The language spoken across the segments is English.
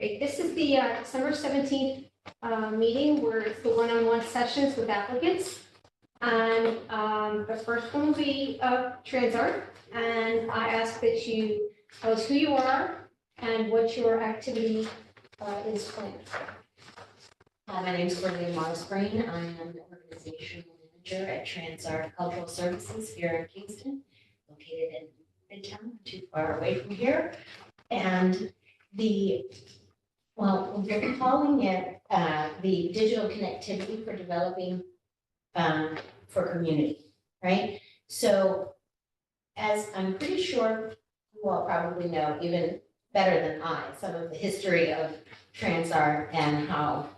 Great. This is the December 17th meeting where it's the one-on-one sessions with applicants. And the first one will be Transart. And I ask that you tell us who you are and what your activity is planned. My name is Cornelia Marsbrain. I am the organizational manager at Transart Cultural Services here in Kingston, located in Midtown, not too far away from here. And we're calling it the digital connectivity for developing for community, right? So as I'm pretty sure you all probably know, even better than I, some of the history of Transart and how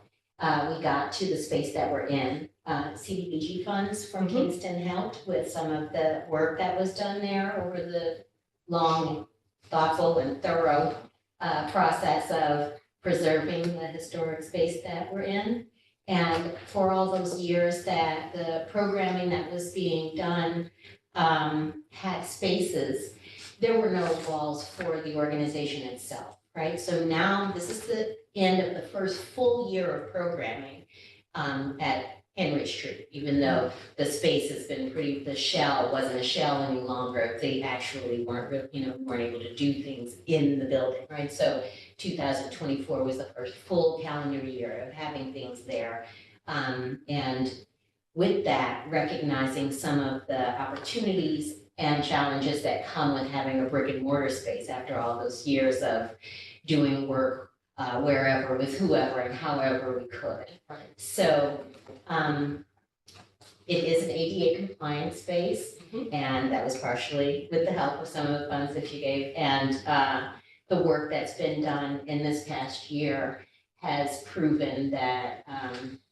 we got to the space that we're in. CDBG funds from Kingston helped with some of the work that was done there over the long, thoughtful, and thorough process of preserving the historic space that we're in. And for all those years that the programming that was being done had spaces, there were no walls for the organization itself, right? So now this is the end of the first full year of programming at Henry Street, even though the space has been the shell wasn't a shell any longer. They actually weren't able to do things in the building, right? So 2024 was the first full calendar year of having things there. And with that, recognizing some of the opportunities and challenges that come with having a brick and mortar space after all those years of doing work wherever, with whoever and however we could. So it is an ADA compliant space, and that was partially with the help of some of the funds that you gave. And the work that's been done in this past year has proven that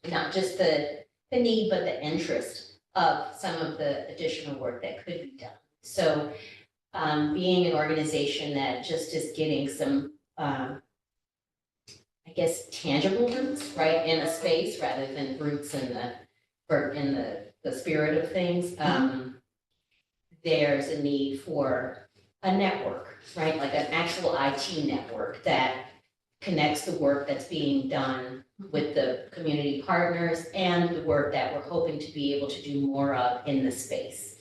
not just the need, but the interest of some of the additional work that could be done. So being an organization that just is getting some tangible roots, right, in a space rather than roots in the spirit of things. There's a need for a network, right, like an actual IT network that connects the work that's being done with the community partners and the work that we're hoping to be able to do more of in the space.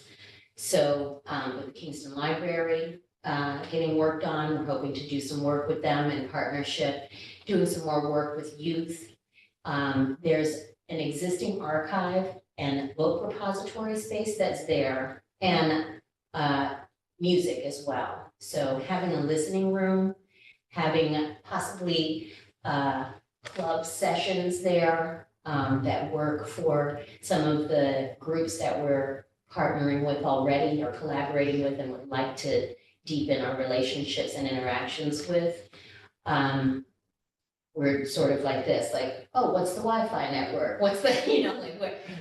So with the Kingston Library getting worked on, we're hoping to do some work with them in partnership, doing some more work with youth. There's an existing archive and book repository space that's there, and music as well. So having a listening room, having possibly club sessions there that work for some of the groups that we're partnering with already or collaborating with and would like to deepen our relationships and interactions with. We're sort of like this, like, oh, what's the Wi-Fi network? What's the,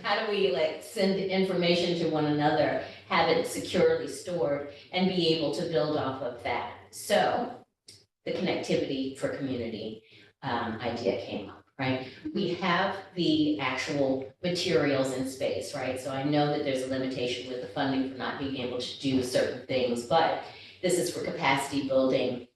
how do we send information to one another, have it securely stored, and be able to build off of that? So the connectivity for community idea came up, right? We have the actual materials in space, right? So I know that there's a limitation with the funding for not being able to do certain things, but this is for capacity building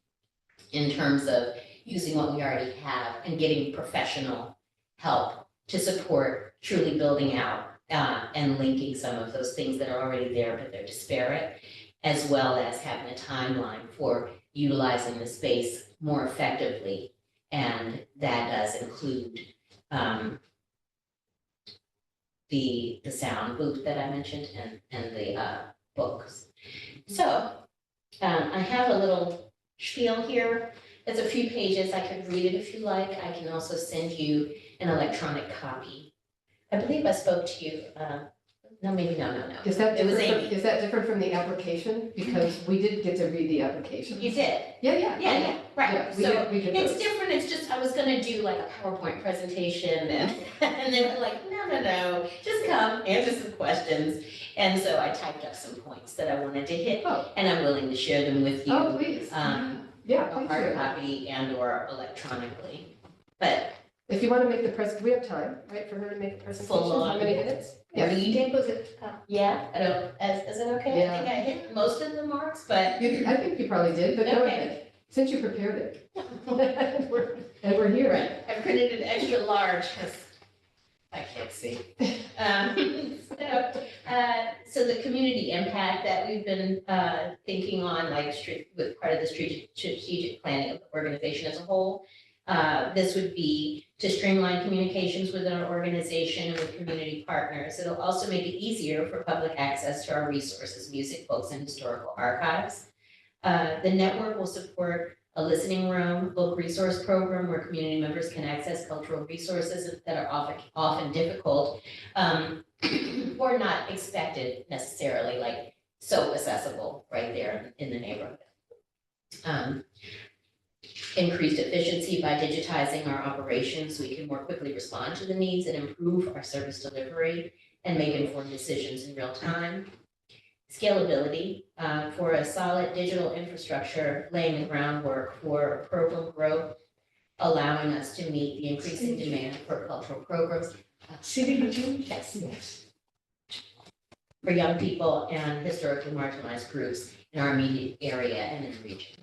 in terms of using what we already have and getting professional help to support truly building out and linking some of those things that are already there, but they're disparate, as well as having a timeline for utilizing the space more effectively. And that does include the sound booth that I mentioned and the books. So I have a little spiel here. There's a few pages. I could read it if you like. I can also send you an electronic copy. I believe I spoke to you. No. Is that It was different? Amy. Is that different from the application? Because we did get to read the application. You did? Yeah. Right. Yeah, So we did it's those. different. It's just I was going to do like a PowerPoint presentation and they were like, no, just come, answer some questions. And so I typed up some points that I wanted to hit, Oh. and I'm willing to share them with you. Oh, please. Yeah, A please hard do. copy and or electronically. But If you want to make the we have time, right, for her to make the presentation? Full on. How many minutes? Yeah. Yeah. You did? Was it? Yeah, I don't, is it okay? Yeah. I think I hit most of the marks, but I think you probably did, but go Okay. ahead. since you prepared it. And we're here. Right, I printed it extra large because I can't see. So the community impact that we've been thinking on, like with part of the strategic planning of the organization as a whole. This would be to streamline communications within our organization and with community partners. It'll also make it easier for public access to our resources, music, books, and historical archives. The network will support a listening room, book resource program where community members can access cultural resources that are often difficult or not expected necessarily, like so accessible right there in the neighborhood. Increased efficiency by digitizing our operations, we can more quickly respond to the needs and improve our service delivery and make informed decisions in real time. Scalability for a solid digital infrastructure, laying the groundwork for program growth, allowing us to meet the increasing demand for cultural programs. CDBG? Yes. For young people and historically marginalized groups in our immediate area and in the region.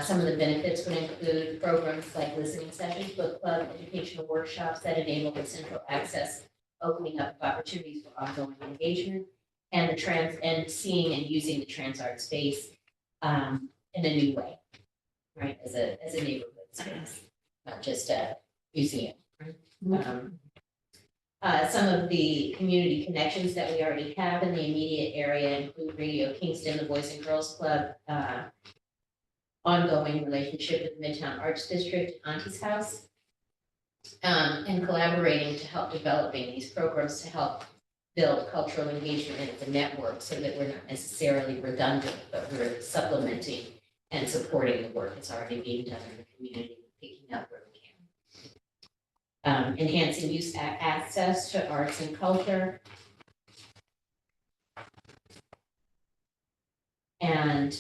Some of the benefits would include programs like listening sessions, book club, educational workshops that enable the central access, opening up opportunities for ongoing engagement, and seeing and using the Transart space in a new way, right? As a neighborhood space, not just a museum. Right? Some of the community connections that we already have in the immediate area include Radio Kingston, the Boys and Girls Club, ongoing relationship with Midtown Arts District, Auntie's House, and collaborating to help developing these programs to help build cultural engagement as a network so that we're not necessarily redundant, but we're supplementing and supporting the work that's already being done in the community, picking up where we can. Enhancing youth access to arts and culture. And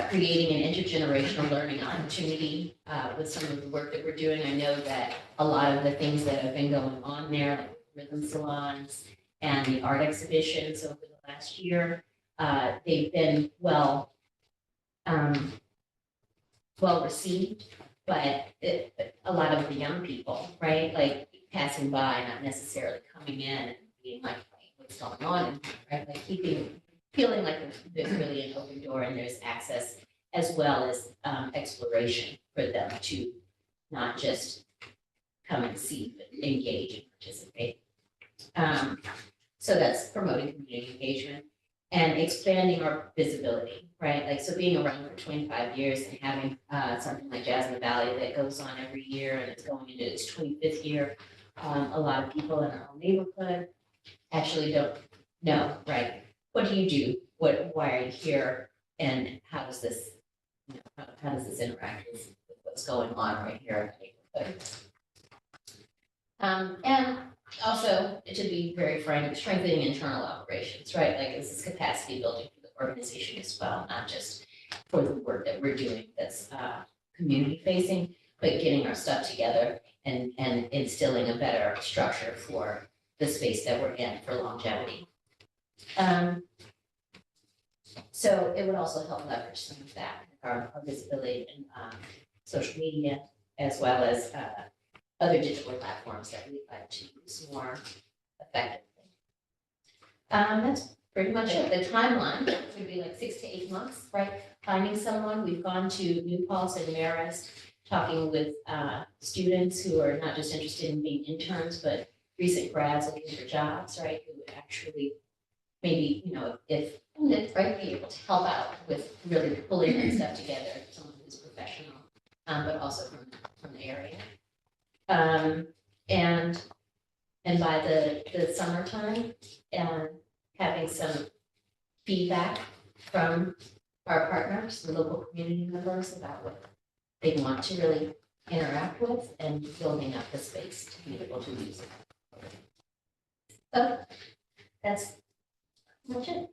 creating an intergenerational learning opportunity with some of the work that we're doing. I know that a lot of the things that have been going on there, like rhythm salons and the art exhibitions over the last year, they've been well received, but a lot of the young people, right, like passing by, not necessarily coming in and being like, what's going on, right, like feeling like there's really an open door and there's access as well as exploration for them to not just come and see, but engage and participate. So that's promoting community engagement and expanding our visibility, right? Like, so being around for 25 years and having something like Jazz in the Valley that goes on every year and it's going into its 25th year, a lot of people in our own neighborhood actually don't know, right? What do you do? Why are you here? And how does this, how does this interact with what's going on right here in the neighborhood? And also, to be very frank, strengthening internal operations, right? Like, this is capacity building for the organization as well, not just for the work that we're doing that's community facing, but getting our stuff together and instilling a better structure for the space that we're in for longevity. So it would also help leverage some of that, our visibility in social media, as well as other digital platforms that we'd like to use more effectively. That's pretty much it. The timeline would be like 6 to 8 months, right? Finding someone. We've gone to New Paltz and Marist, talking with students who are not just interested in being interns, but recent grads looking for jobs, right? Who would actually maybe, if right, be able to help out with really pulling that stuff together, someone who's professional, but also from the area. And by the summertime, and having some feedback from our partners, the local community members, about what they want to really interact with, and building up the space to be able to use it. So that's much it.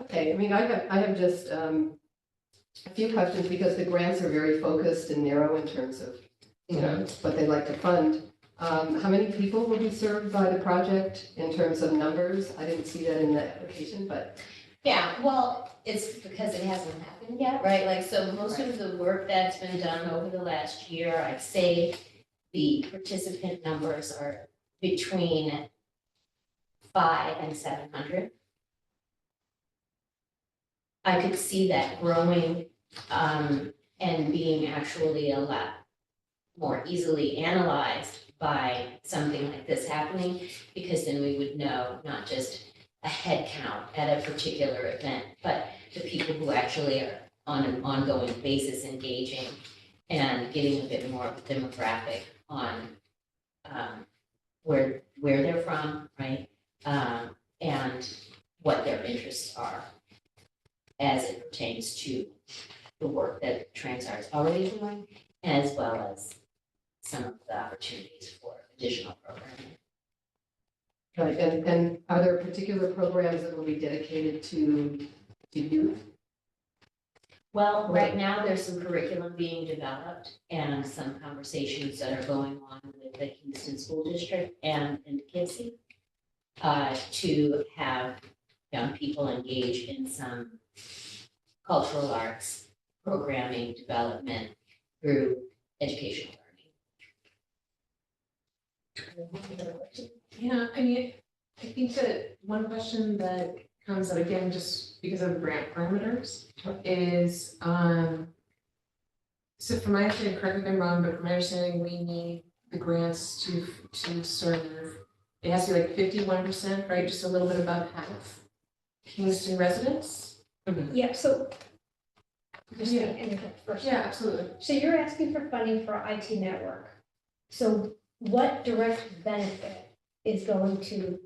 Okay, I mean, I have just a few questions because the grants are very focused and narrow in terms of, what they like to fund. How many people will be served by the project in terms of numbers? I didn't see that in the application, but Yeah, well, it's because it hasn't happened yet, right? Like, so most of the work that's been done over the last year, I'd say the participant numbers are between 500 and 700. I could see that growing, and being actually a lot more easily analyzed by something like this happening, because then we would know not just a head count at a particular event, but the people who actually are on an ongoing basis engaging and getting a bit more of a demographic on where they're from, right? And what their interests are as it pertains to the work that Transart is already doing, as well as some of the opportunities for additional programming. Right, and are there particular programs that will be dedicated to youth? Well, right now, there's some curriculum being developed and some conversations that are going on with the Kingston School District and Poughkeepsie to have young people engage in some cultural arts programming development through educational learning. Yeah, I mean, I think that one question that comes up again, just because of grant parameters, is, so from my understanding, correct me if I'm wrong, but from my understanding, we need the grants to serve, it has to be like 51%, right, just a little bit above half Kingston residents? Yeah, so. Just Yeah. interject first. Yeah, absolutely. So you're asking for funding for IT network. So what direct benefit is going to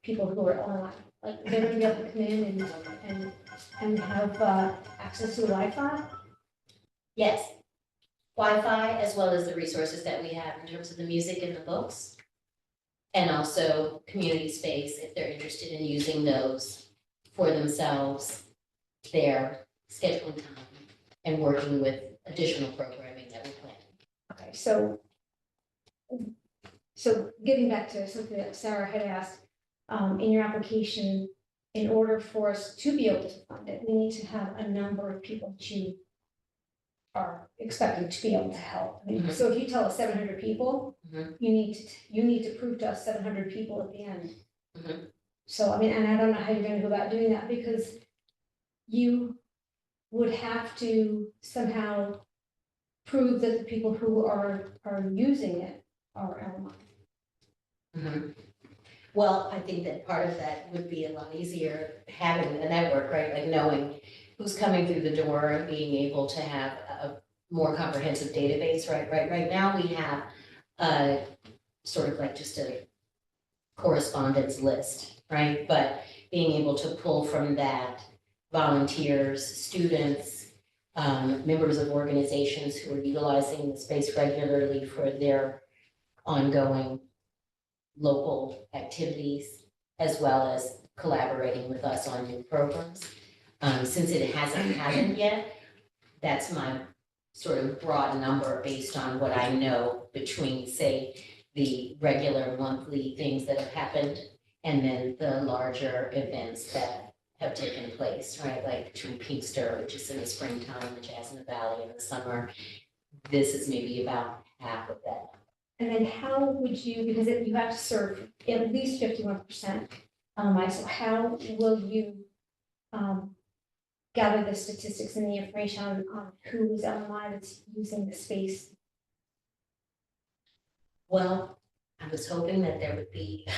people who are online? Like, they're gonna be able to come in and have access to Wi-Fi? Yes. Wi-Fi, as well as the resources that we have in terms of the music and the books. And also community space, if they're interested in using those for themselves, their scheduling time, and working with additional programming that we're planning. Okay, so getting back to something that Sarah had asked, in your application, in order for us to be able to fund it, we need to have a number of people that you are expecting to be able to help. I mean, Mhm. so if you tell us 700 people, Mhm. you need to prove to us 700 people at the end. Mhm. So, I mean, and I don't know how you're gonna go about doing that, because you would have to somehow prove that the people who are using it are online. Mhm. Well, I think that part of that would be a lot easier having a network, right? Like knowing who's coming through the door and being able to have a more comprehensive database, right? Right now, we have a sort of like just a correspondence list, right? But being able to pull from that volunteers, students, members of organizations who are utilizing the space regularly for their ongoing local activities, as well as collaborating with us on new programs. Since it hasn't happened yet, that's my sort of broad number based on what I know between, say, the regular monthly things that have happened and then the larger events that have taken place, right? Like between Pinkster, which is in the springtime, the Jazz in the Valley in the summer. This is maybe about half of that. And then how would you, because you have to serve at least 51%, so how will you gather the statistics and the information on who is online that's using the space? Well, I was hoping that there would be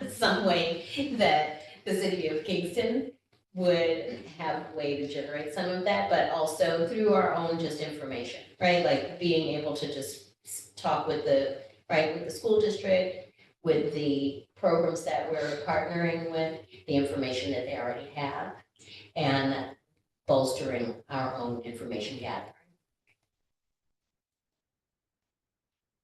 some way that the city of Kingston would have a way to generate some of that, but also through our own just information, right? Like being able to just talk with the school district, with the programs that we're partnering with, the information that they already have, and bolstering our own information gathering.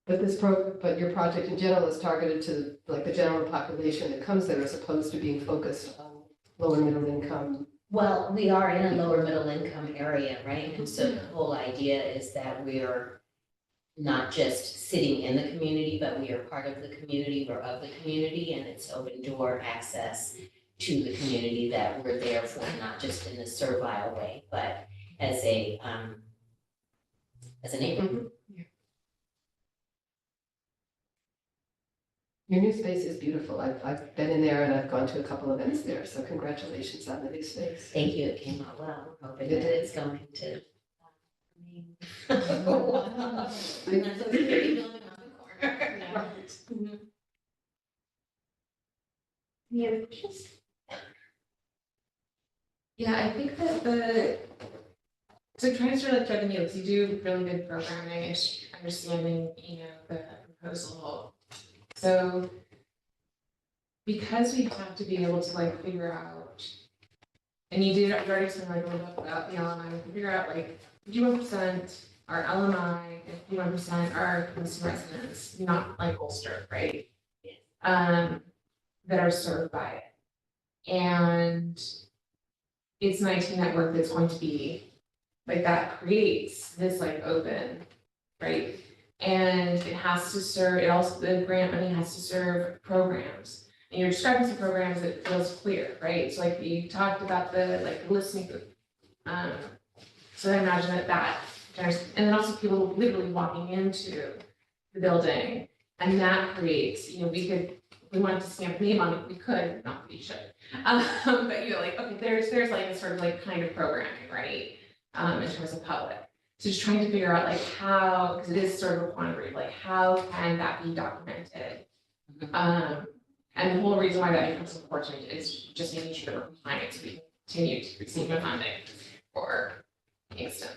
But your project in general is targeted to like the general population that comes there, as opposed to being focused on lower middle income. Well, we are in a lower middle income area, right? And so the whole idea is that we are not just sitting in the community, but we are part of the community, we're of the community, and it's open door access to the community that we're there for, not just in a servile way, but as a neighbor. Your new space is beautiful. I've been in there and I've gone to a couple events there, so congratulations on the new space. Thank you, it came out well, I'm hoping It that did. it's going to. Wow. There's a pretty building on the corner. Mhm. Any other questions? Yeah, I think that so trying to sort of like thread the needles, you do really good programming and understanding, the proposal. So because we have to be able to like figure out, and you already explained like a little bit about the LMI, we can figure out like 51% are LMI and 51% are Kingston residents, not like Ulster, right? That are served by it. And it's an IT network that's going to be like that creates this like open, right? And it has to serve, the grant money has to serve programs. And you're describing some programs that feels clear, right? So like you talked about the like listening booth. So I imagine that and then also people literally walking into the building, and that creates, we wanted to stamp name on it, we could, not that we should. But like, okay, there's like a sort of like kind of programming, right? In terms of public. So just trying to figure out like how, because it is sort of a quandary, like how can that be documented? And the whole reason why that becomes important is just making sure that we're compliant so we can continue to receive the funding for Kingston.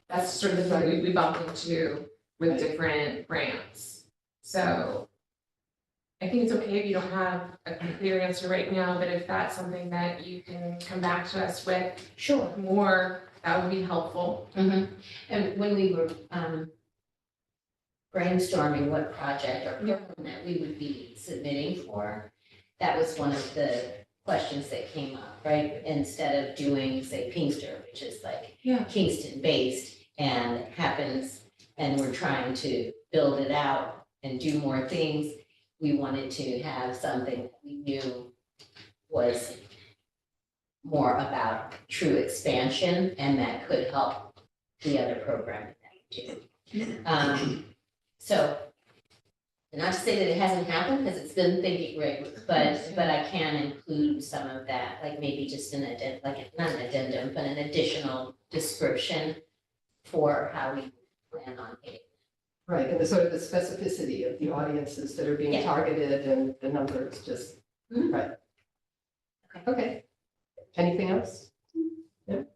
That's sort of the thing we bumped into with different grants. So I think it's okay if you don't have a clear answer right now, but if that's something that you can come back to us with Sure. more, that would be helpful. And when we were brainstorming what project or program that we would be submitting for, that was one of the questions that came up, right? Instead of doing, say, Pingster, which is like Kingston-based and happens, and we're trying to build it out and do more things, we wanted to have something that we knew was more about true expansion and that could help the other programming that we do. So, not to say that it hasn't happened, because it's been thinking rigorous, but I can include some of that, like maybe just an addendum, like not an addendum, but an additional description for how we plan on hitting. Right, and the sort of the specificity of the audiences that are being Yeah. targeted and the numbers just, Mhm. right. Okay. Okay. Anything else? And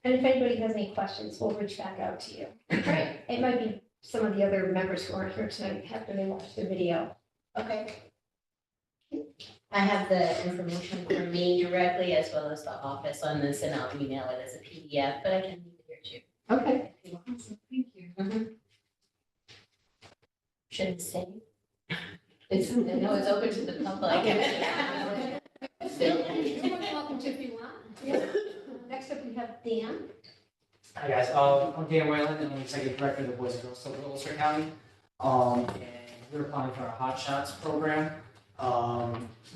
if anybody has any questions, we'll reach back out to you. Great. It might be some of the other members who aren't here tonight after they watch the video. Okay. I have the information from me directly as well as the office on this, and I'll email it as a PDF, but I can leave it here too. Okay. if you want. Thank you. Shouldn't say. It's, no, it's open to the public. Welcome to if you want. Next up, we have Dan. Hi guys, I'm Dan Whalen, and I'm Executive Director of the Boys and Girls Club of Ulster County. And we're applying for our Hot Shots program.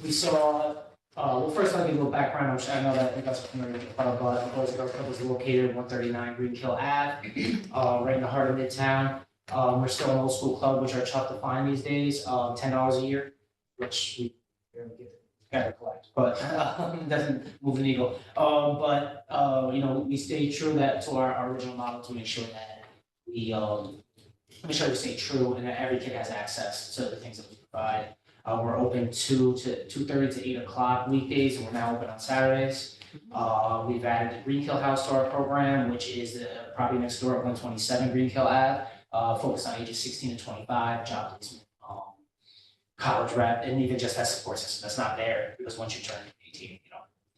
We saw, well, first I'll give you a little background, which I know that you guys are familiar with, but the Boys and Girls Club is located at 139 Greenkill Ave, right in the heart of Midtown. We're still an old school club, which are tough to find these days, $10 a year, which we barely get gotta collect, but doesn't move the needle. We stay true to our original model to make sure that we stay true and that every kid has access to the things that we provide. We're open 2:30 to 8 o'clock weekdays, and we're now open on Saturdays. We've added the Greenkill House to our program, which is the property next door at 127 Greenkill Ave, focused on ages 16 to 25, job placement, college rep, and even just that support system that's not there, because once you turn 18,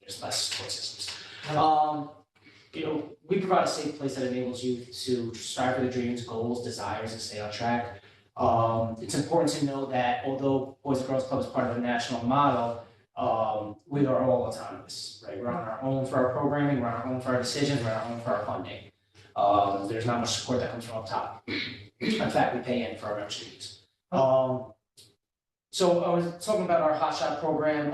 there's less support systems. We provide a safe place that enables you to strive for their dreams, goals, desires, and stay on track. It's important to know that although Boys and Girls Club is part of a national model, we are all autonomous, right? We're on our own for our programming, we're on our own for our decisions, we're on our own for our funding. There's not much support that comes from up top. In fact, we pay in for our membership fees. So I was talking about our Hot Shot program.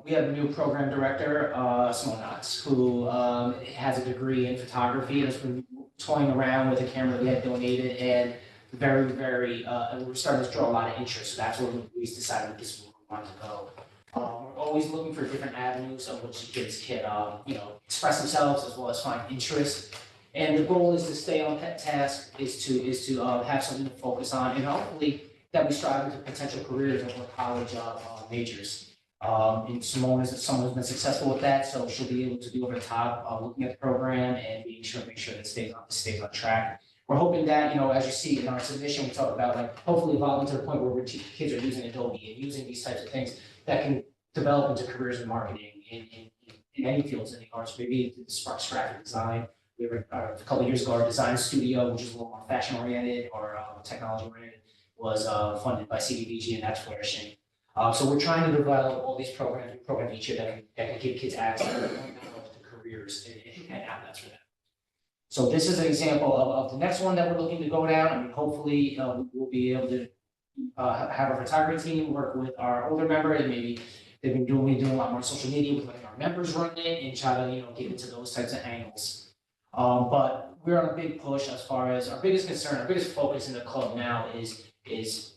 We have a new program director, Simone Knox, who has a degree in photography and has been toying around with a camera we had donated, and and we're starting to draw a lot of interest. So that's where we decided this is where we wanted to go. We're always looking for different avenues of which kids can, express themselves as well as find interest. And the goal is to stay on task, is to have something to focus on, and hopefully that we strive into potential careers or college majors. And Simone is someone who's been successful with that, so she'll be able to be over the top, looking at the program and make sure that it stays on track. We're hoping that, as you see in our submission, we talk about like hopefully evolving to the point where kids are using Adobe and using these types of things that can develop into careers in marketing in any fields in the arts, maybe it sparks graphic design. We have a couple of years ago, our design studio, which is a little more fashion oriented or technology oriented, was funded by CDBG, and that's flourishing. So we're trying to develop all these programs, each year that can give kids access to careers and outlets for them. So this is an example of the next one that we're looking to go down. I mean, hopefully we'll be able to have our photography team work with our older member, and maybe they've been doing a lot more social media with letting our members run it and try to get into those types of angles. But we're on a big push as far as our biggest concern, our biggest focus in the club now is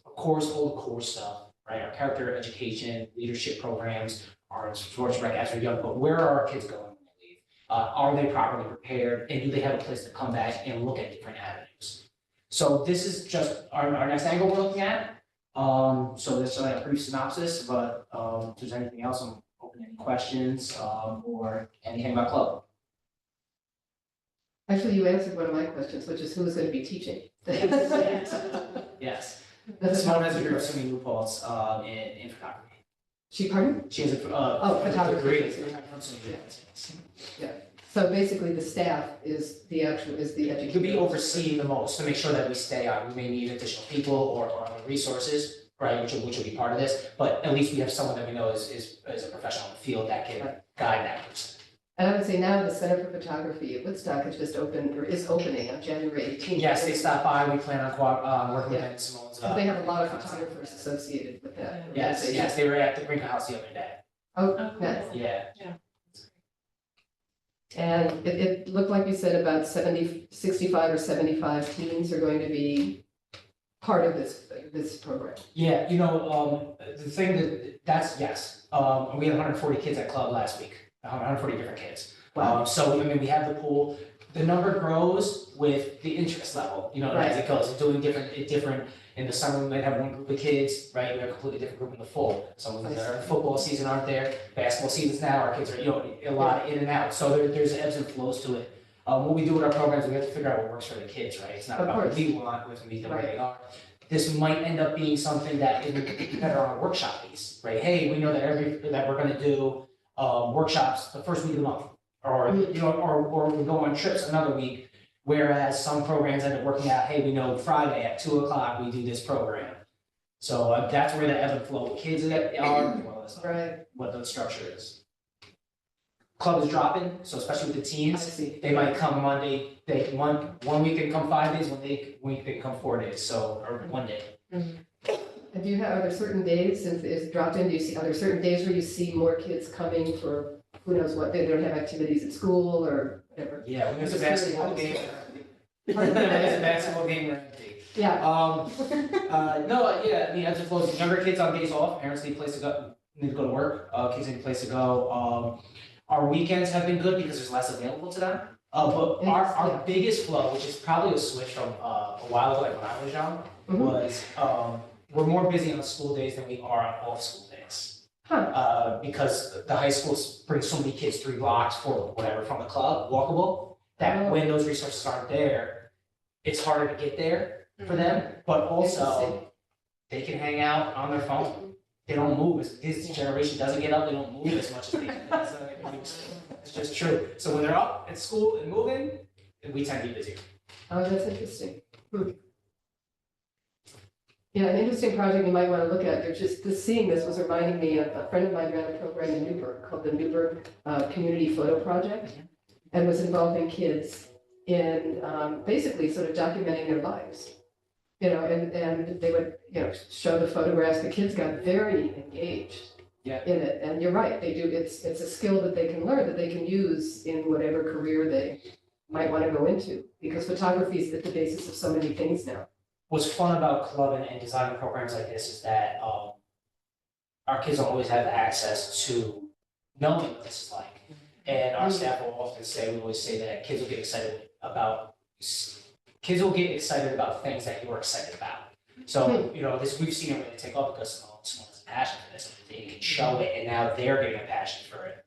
of course all the core stuff, right? Our character education, leadership programs, our sports rec as we're young, but where are our kids going when they leave? Are they properly prepared, and do they have a place to come back and look at different avenues? So this is just our next angle we're looking at. So this is a brief synopsis, but if there's anything else, I'm open to any questions or anything about club. Actually, you answered one of my questions, which is who is going to be teaching? Yes. Simone has a degree of swimming loopholes in photography. Pardon? She has a photography. degree in swimming loopholes. So basically, the staff is the education. You could be overseeing the most to make sure that we stay on. We may need additional people or other resources, right, which will be part of this, but at least we have someone that we know is a professional in the field that can guide that person. And I would say now the Center for Photography at Woodstock has just opened, or is opening on January 18th. Yes, they stopped by. We plan on working with them. Simone's. They have a lot of photographers associated with that. Yes, they were at the Green House the other day. Oh, nice. Yeah. And it looked like you said about 65 or 75 teens are going to be part of this program. Yeah, the thing that's yes. We had 140 kids at club last week. 140 different kids. Wow. So we have the pool. The number grows with the interest level, Right. as it goes. It's doing different. In the summer, we might have one group of kids, right? We have a completely different group in the fall. Some of them that are football season aren't there. Basketball seasons now, our kids are, a lot in and out. So there's ebbs and flows to it. What we do with our programs, we have to figure out what works for the kids, right? It's not Of about what course. we want, we have to meet them where Right. they are. This might end up being something that is better on a workshop piece, right? Hey, we know that we're gonna do workshops the first week of the month, or or we go on trips another week. Whereas some programs end up working out, hey, we know Friday at 2:00 we do this program. So that's where the ebb and flow of kids are, as well as Right. what the structure is. Club is dropping, so especially with the I teens, see. they might come Monday, one week they can come 5 days, one week they can come 4 days, or one day. And are there certain days, since it's dropped in, are there certain days where you see more kids coming for who knows what, they don't have activities at school or whatever? Yeah, when there's a Just really basketball happens. game. When there's a basketball game, we're empty. Yeah, Ebbs and flows. Younger kids on days off, parents need to go to work, kids need a place to go. Our weekends have been good because there's less available to them. But our biggest flow, which is probably a switch from a while ago, like when I was young, Mhm. was we're more busy on school days than we are on off school days. Because the high school brings so many kids 3 blocks, 4, whatever, from the club, walkable, that when those resources aren't there, it's harder to get there for them, but also Interesting. they can hang out on their phone. They don't move. This generation doesn't get up, they don't move as much as they do. It's just true. So when they're up at school and moving, we tend to be busier. Oh, that's interesting. Yeah, an interesting project you might want to look at. Seeing this was reminding me of a friend of mine ran a program in Newburgh called the Newburgh Community Photo Project, and was involving kids in basically sort of documenting their lives. and they would, show the photographs. The kids got very engaged Yeah. in it, and you're right, they do, it's a skill that they can learn, that they can use in whatever career they might want to go into, because photography is at the basis of so many things now. What's fun about club and designing programs like this is that, our kids don't always have access to knowing what this is like. And our staff will often say, we always say that kids will get excited about things that you're excited about. So, we've seen it really take off because someone has a passion for this, they can show it, and now they're getting a passion for it.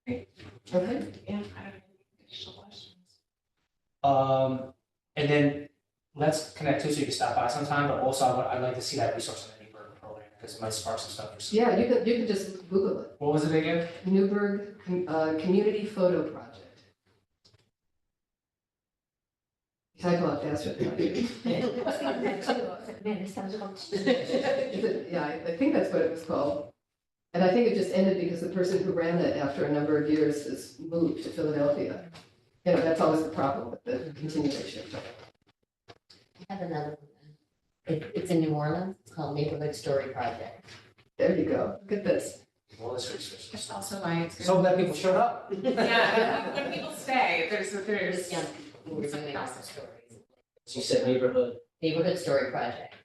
Okay. Yeah, I don't have any additional questions. And then let's connect too, so you can stop by sometime, but also I'd like to see that resource on the Newburgh program, because it might spark some stuff for some. Yeah, you could just Google it, What was it again? Newburgh Community Photo Project. Type a lot faster than I do. Man, it sounds like. Yeah, I think that's what it was called. And I think it just ended because the person who ran it after a number of years has moved to Philadelphia. That's always the problem with the continuation. I have another one. It's in New Orleans. It's called Neighborhood Story Project. There you go. Look at this. Well, this research. That's also why it's good. So glad people showed up. Yeah, when people stay, there's. There's young people who are doing awesome stories. You said neighborhood. Neighborhood Story Project.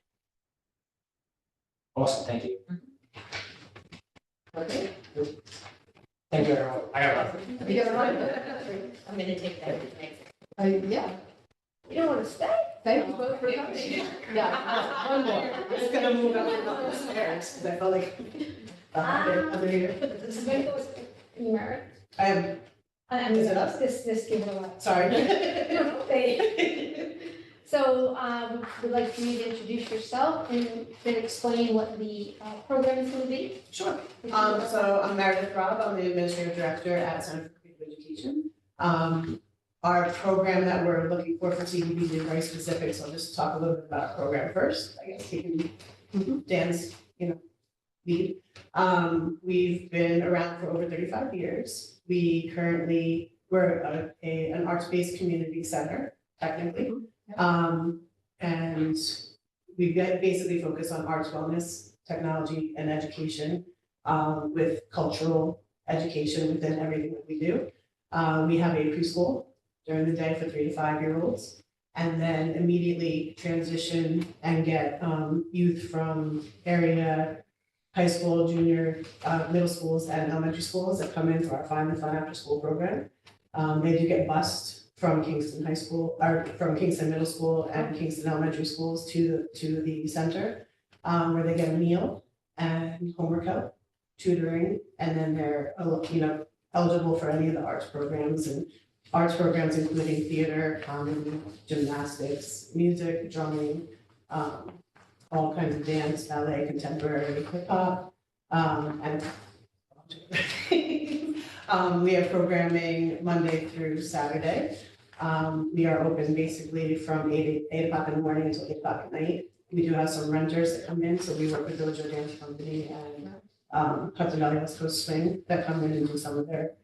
Awesome, thank you. Okay. Thank you, everyone. I got it. You got it right. I'm gonna take that to the next. Yeah. You don't want to stay? Thank you both for coming. Yeah, one more. I'm just gonna move up the stairs, because I felt like. I'm here. You married? I am, And Is it us? This give it away. sorry. So, we'd like for you to introduce yourself and then explain what the program is going to be. Sure. So I'm Meredith Robb, I'm the Administrative Director at Center for Creative Education. Our program that we're looking for CDBG is very specific, so I'll just talk a little bit about our program first. I guess you can, Dan's, lead. We've been around for over 35 years. We're an arts-based community center, technically. And we basically focus on arts, wellness, technology, and education, with cultural education within everything that we do. We have a preschool during the day for 3 to 5 year olds, and then immediately transition and get youth from area high school, junior, middle schools, and elementary schools that come in for our Find the Fun after school program. They do get bused from Kingston High School, or from Kingston Middle School and Kingston Elementary Schools to the center, where they get a meal and homework help, tutoring, and then they're, eligible for any of the arts programs, and arts programs including theater, comedy, gymnastics, music, drumming, all kinds of dance, ballet, contemporary, hip hop, and we have programming Monday through Saturday. We are open basically from 8 o'clock in the morning until 8 o'clock at night. We do have some renters that come in, so we work with Dojo Dance Company and Hudson Valley West Coast Swing that come in and do some of their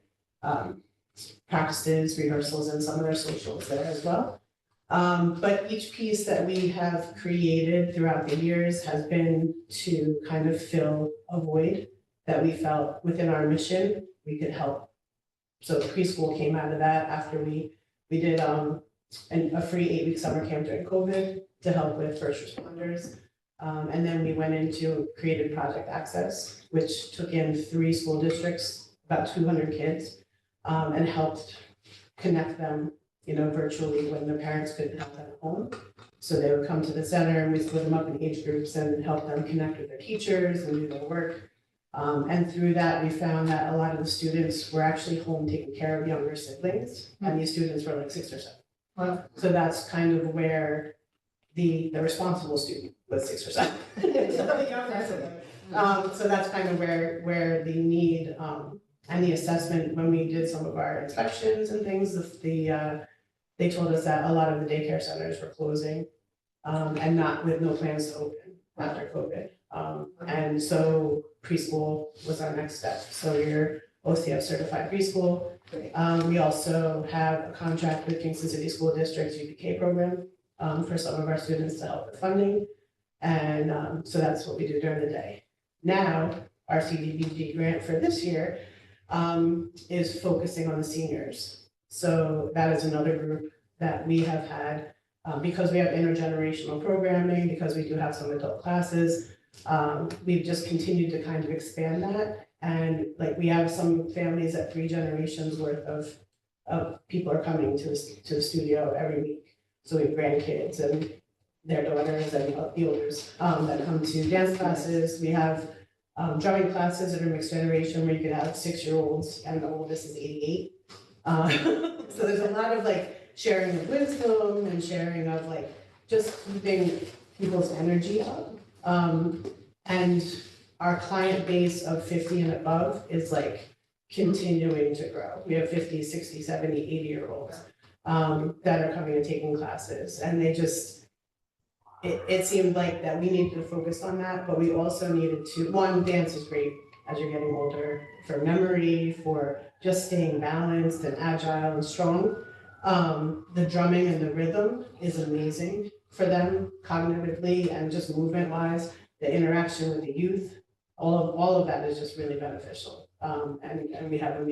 practices, rehearsals, and some of their socials there as well. But each piece that we have created throughout the years has been to kind of fill a void that we felt within our mission we could help. So preschool came out of that after we did a free 8-week summer camp during COVID to help with first responders. And then we went into Creative Project Access, which took in 3 school districts, about 200 kids, and helped connect them, virtually when their parents couldn't help them at home. So they would come to the center and we split them up in age groups and help them connect with their teachers and do their work. And through that, we found that a lot of the students were actually home taking care of younger siblings, and these students were like 6 or 7. Wow. So that's kind of where the responsible student was 6 or 7. So the younger sibling. So that's kind of where the need and the assessment, when we did some of our inspections and things, they told us that a lot of the daycare centers were closing and with no plans to open after COVID. And so preschool was our next step. So we're OCF certified preschool. Great. We also have a contract with Kingston City School District's UPK program for some of our students to help with funding. And so that's what we do during the day. Now, our CDBG grant for this year is focusing on the seniors. So that is another group that we have had, because we have intergenerational programming, because we do have some adult classes, we've just continued to kind of expand that. And like, we have some families that 3 generations worth of people are coming to the studio every week. So we have grandkids and their daughters and the elders that come to dance classes. We have drumming classes that are mixed generation, where you could have 6-year-olds and the oldest is 88. So there's a lot of like sharing of wisdom and sharing of like just keeping people's energy up. And our client base of 50 and above is like continuing to grow. We have 50, 60, 70, 80-year-olds that are coming and taking classes. And they just, it seemed like that we needed to focus on that, but we also needed to, one, dance is great as you're getting older, for memory, for just staying balanced and agile and strong. The drumming and the rhythm is amazing for them cognitively and just movement-wise. The interaction with the youth, all of that is just really beneficial. And we have an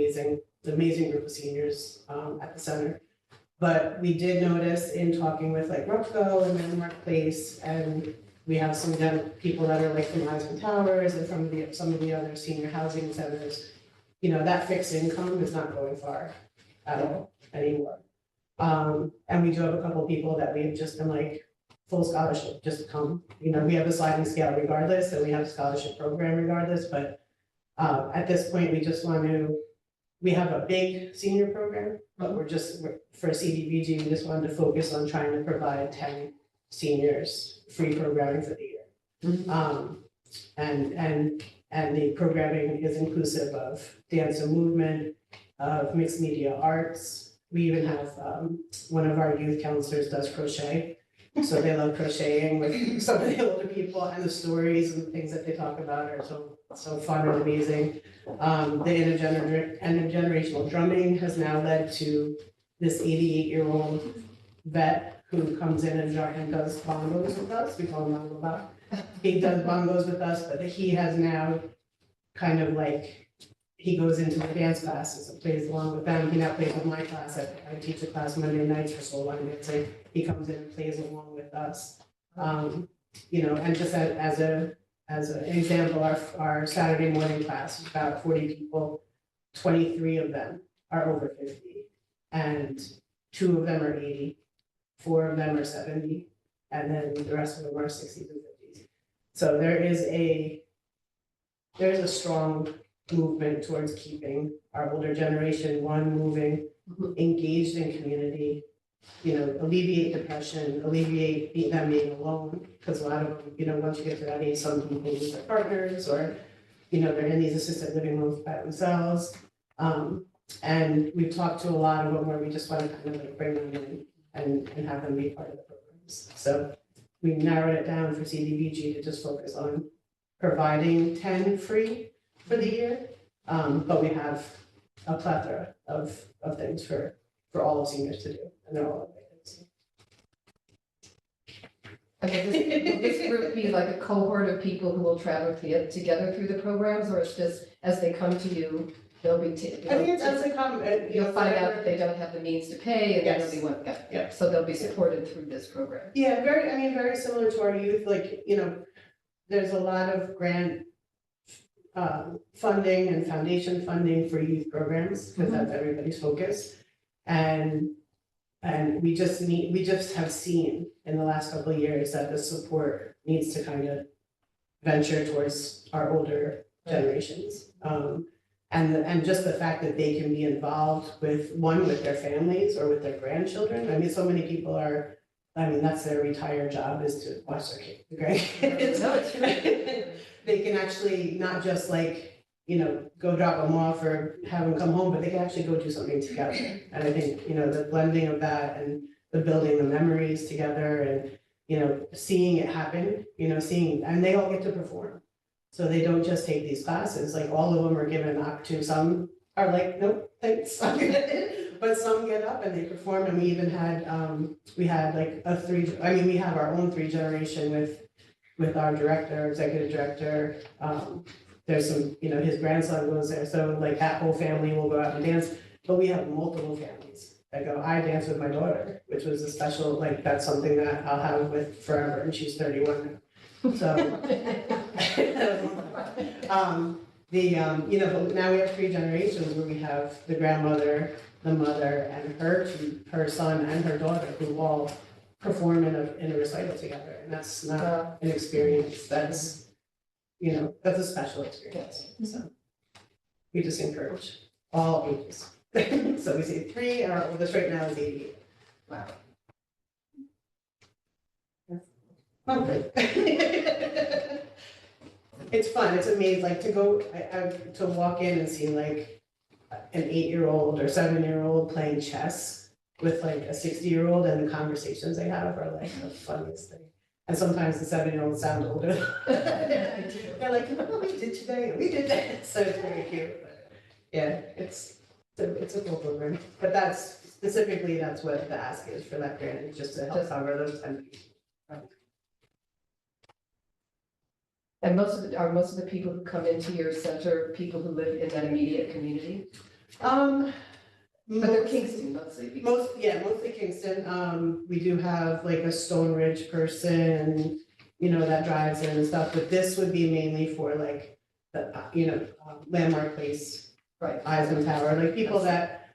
amazing group of seniors at the center. But we did notice in talking with like Rupco and Landmark Place, and we have some young people that are like from Eisman Towers and from some of the other senior housing centers, you know, that fixed income is not going far at all anymore. And we do have a couple of people that we've just been like, full scholarship, just come. You know, we have a sliding scale regardless, and we have a scholarship program regardless, but at this point, we have a big senior program, but for CDBG, we just wanted to focus on trying to provide 10 seniors free programming for the year. And the programming is inclusive of dance and movement, of mixed media arts. We even have, one of our youth counselors does crochet. So they love crocheting with some of the older people, and the stories and things that they talk about are so fun and amazing. The intergenerational drumming has now led to this 88-year-old vet who comes in and does bongos with us. We call him Bongo Bob. He does bongos with us, but he has now kind of like, he goes into the dance classes and plays along with them. He now plays with my class. I teach a class Monday nights for soul line dancing. He comes in and plays along with us. You know, and just as an example, our Saturday morning class is about 40 people. 23 of them are over 50, and 2 of them are 80, 4 of them are 70, and then the rest of them are 60s and 50s. So there is a strong movement towards keeping our older generation, moving, engaged in community, you know, alleviate depression, alleviate them being alone, because a lot of them, you know, once you get to that age, some people lose their partners, or, you know, they're in these assisted living homes by themselves. And we've talked to a lot of them where we just want to kind of like bring them in and have them be part of the programs. So we narrowed it down for CDBG to just focus on providing 10 free for the year, but we have a plethora of things for all of seniors to do, and they're all available. Okay, will this group be like a cohort of people who will travel together through the programs, or it's just as they come to you, they'll be. I think it's as they come. You'll find out that they don't have the means to pay, and then Yes. they'll be one, Yeah. so they'll be supported through this program. Yeah, very similar to our youth, like, you know, there's a lot of grant funding and foundation funding for youth programs, because that's everybody's focus. And we just have seen in the last couple of years that the support needs to kind of venture towards our older generations. And just the fact that they can be involved with their families or with their grandchildren. I mean, so many people that's their retired job, is to watch their kids, grandkids. No, it's true. They can actually not just like, you know, go drop them off or have them come home, but they can actually go do something together. And I think, you know, the blending of that and the building the memories together and, you know, seeing it happen, you know, and they all get to perform. So they don't just take these classes, like all of them are given some are like, nope, thanks. But some get up and they perform, and we even had, we had like we have our own 3 generation with our director, executive director. There's some, his grandson goes there, so like that whole family will go out and dance, but we have multiple families that go. I dance with my daughter, which was a special, like, that's something that I'll have with forever, and she's 31 now. So. But now we have 3 generations where we have the grandmother, the mother, and her son and her daughter, who all perform in a recital together, and that's not an experience that's, that's a special experience, so. We just encourage all ages. So we say 3, and our oldest right now is 88. Wow. Lovely. It's fun, it's amazing, like to go, to walk in and see like an 8-year-old or 7-year-old playing chess with like a 60-year-old, and the conversations they have are like the funniest thing. And sometimes the 7-year-olds sound older. They're like, what we did today, we did that, so it's very cute. But yeah, it's a cool program, but that's what the ask is for that grant, is just to help cover those 10 people. And most of the people who come into your center, people who live in that immediate community? But they're Kingston mostly. Mostly Kingston. We do have like a Stone Ridge person, that drives in and stuff, but this would be mainly for like the, Landmark Place, Right. Eisman Tower, like people that,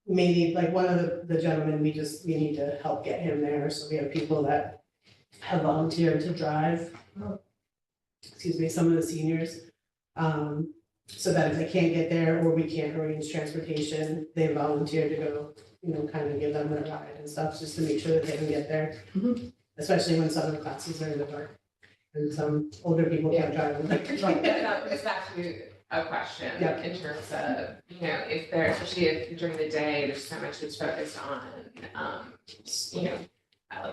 may need, like one of the gentlemen, we need to help get him there, so we have people that have volunteered to drive. Some of the seniors, so that if they can't get there or we can't arrange transportation, they volunteer to go, kind of give them a ride and stuff, just to make sure that they can get there. Mhm. Especially when some of the classes are in the dark and some older people can't drive in the dark. Right, that brings back to a question Yeah. in terms of, if there, especially if during the day, there's so much that's focused on, like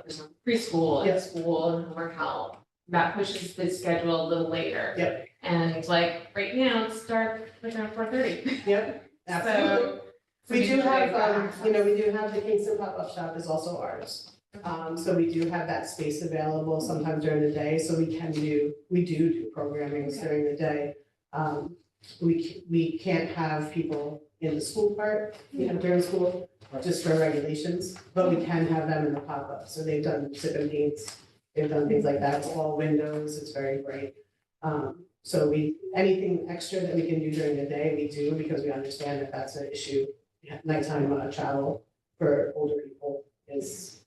there's no preschool Yep. and school and homework help. That pushes the schedule a little later. Yep. And like right now, it's dark like around 4:30. Yep, absolutely. So We do make sure have, they've got access. we do have the Kingston Pop-Up Shop is also ours. So we do have that space available sometimes during the day, so we do programming during the day. We can't have people in the school part, during school, just for regulations, but we can have them in the pop-up, so they've done sip and paints, they've done things like that, it's all windows, it's very bright. So anything extra that we can do during the day, we do, because we understand that that's an issue. Nighttime travel for older people is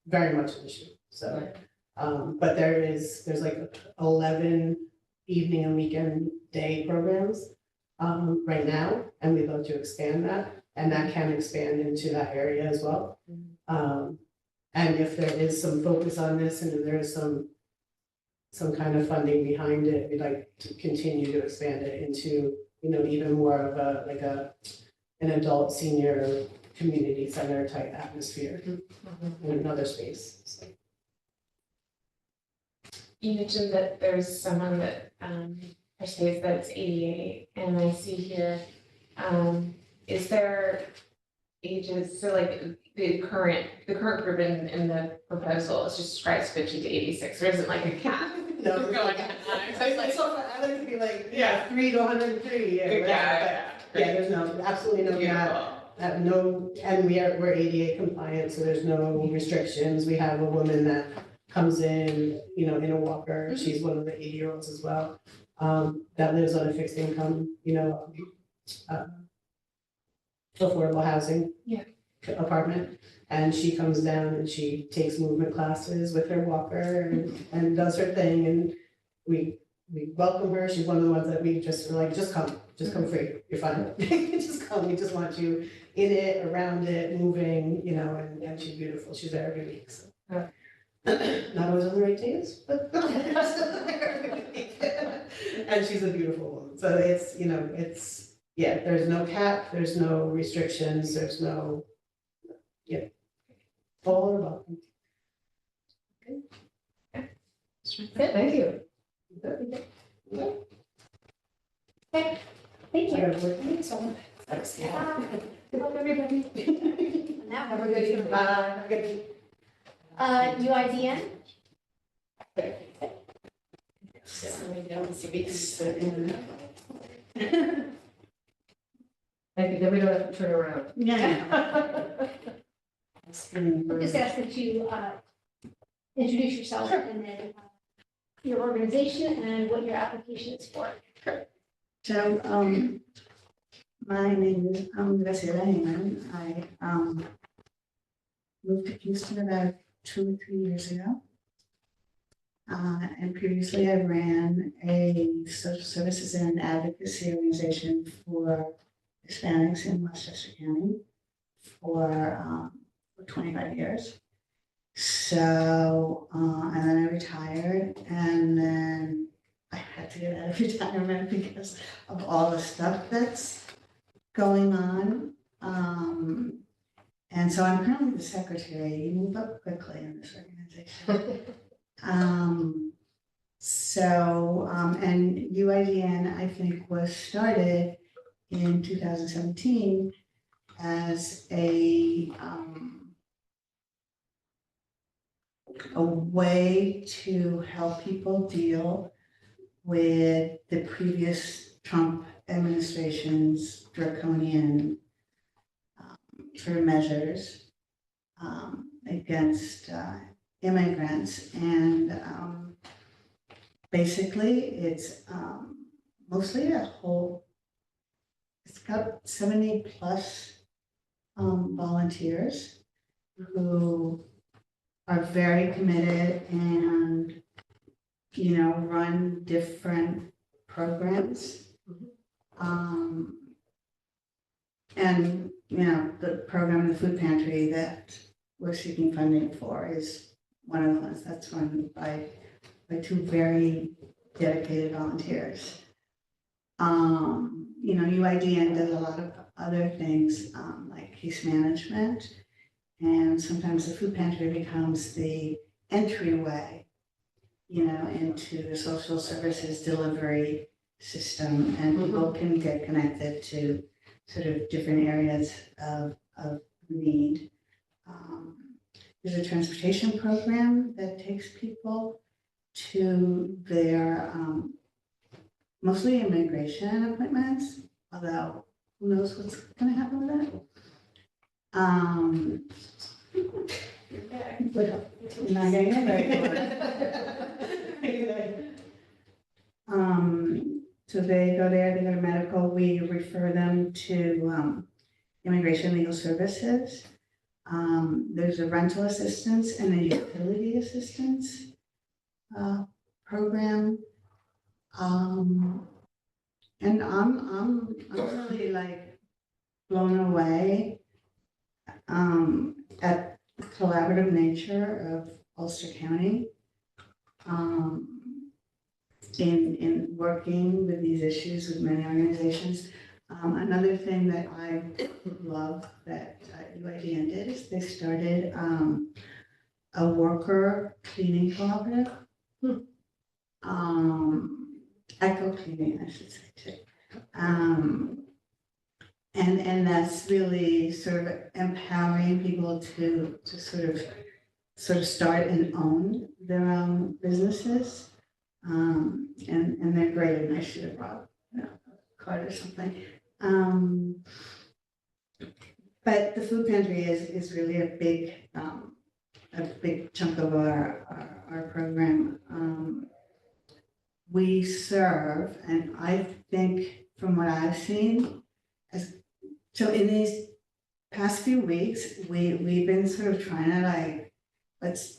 very much an issue, so. But there's like 11 evening and weekend day programs right now, and we'd love to expand that, and that can expand into that area as well. And if there is some focus on this and there is some kind of funding behind it, we'd like to continue to expand it into, even more of an adult senior community center type atmosphere in another space. So. You mentioned that there's someone that, says that it's 88, and I see here, is there ages, so like the current group in the proposal is just describes 50 to 86, there isn't like a cap? No, Going on. it's so fun. I like to be like, Yeah. 3 to 103, Yeah. Yeah, there's absolutely no cap. And we're ADA compliant, so there's no restrictions. We have a woman that comes in, in a walker. She's one of the 80-year-olds as well, that lives on a fixed income, affordable housing. Yeah. Apartment. And she comes down and she takes movement classes with her walker and does her thing. And we welcome her. She's one of the ones that we just were like, just come free. You're fine. Just come. We just want you in it, around it, moving, and she's beautiful. She's there every week. So. Not always on the right days, but and she's a beautiful woman. So it's there's no cap, there's no restrictions, there's no all or welcome. Thank you. Okay. Thank I you. gotta work with someone. Good luck, everybody. And now, Have a good evening. Bye. Have a good UIDN? Thank you, then we don't have to turn around. Yeah. We'll just ask that you introduce yourself and then your organization and what your application is for. So, my name is, Graciela Heyman. I, moved to Houston about 2 or 3 years ago. And previously I ran a social services and advocacy organization for Hispanics in Westchester County for 25 years. So, and then I retired, and then I had to get out of retirement because of all the stuff that's going on. And so I'm currently the secretary. You move up quickly in this organization. And UIDN, I think, was started in 2017 as a way to help people deal with the previous Trump administration's draconian sort of measures against immigrants. And basically, it's mostly it's got 70 plus volunteers who are very committed and, run different programs. And, the program, the food pantry that we're seeking funding for is one of the ones that's run by 2 very dedicated volunteers. UIDN does a lot of other things, like case management. And sometimes the food pantry becomes the entryway, into the social services delivery system, and people can get connected to sort of different areas of need. There's a transportation program that takes people to their mostly immigration appointments, although who knows what's going to happen with that. But not getting it very far. So they go there, they go to medical, we refer them to immigration legal services. There's a rental assistance and a utility assistance program. And I'm really like blown away at the collaborative nature of Ulster County in working with these issues with many organizations. Another thing that I love that UIDN did is they started a worker cleaning cooperative. Eco cleaning, I should say too. And that's really sort of empowering people to sort of start and own their own businesses. And they're great, and I should have brought a card or something. But the food pantry is really a big chunk of our program. We serve, and I think from what I've seen, so in these past few weeks, we've been sort of trying to like, let's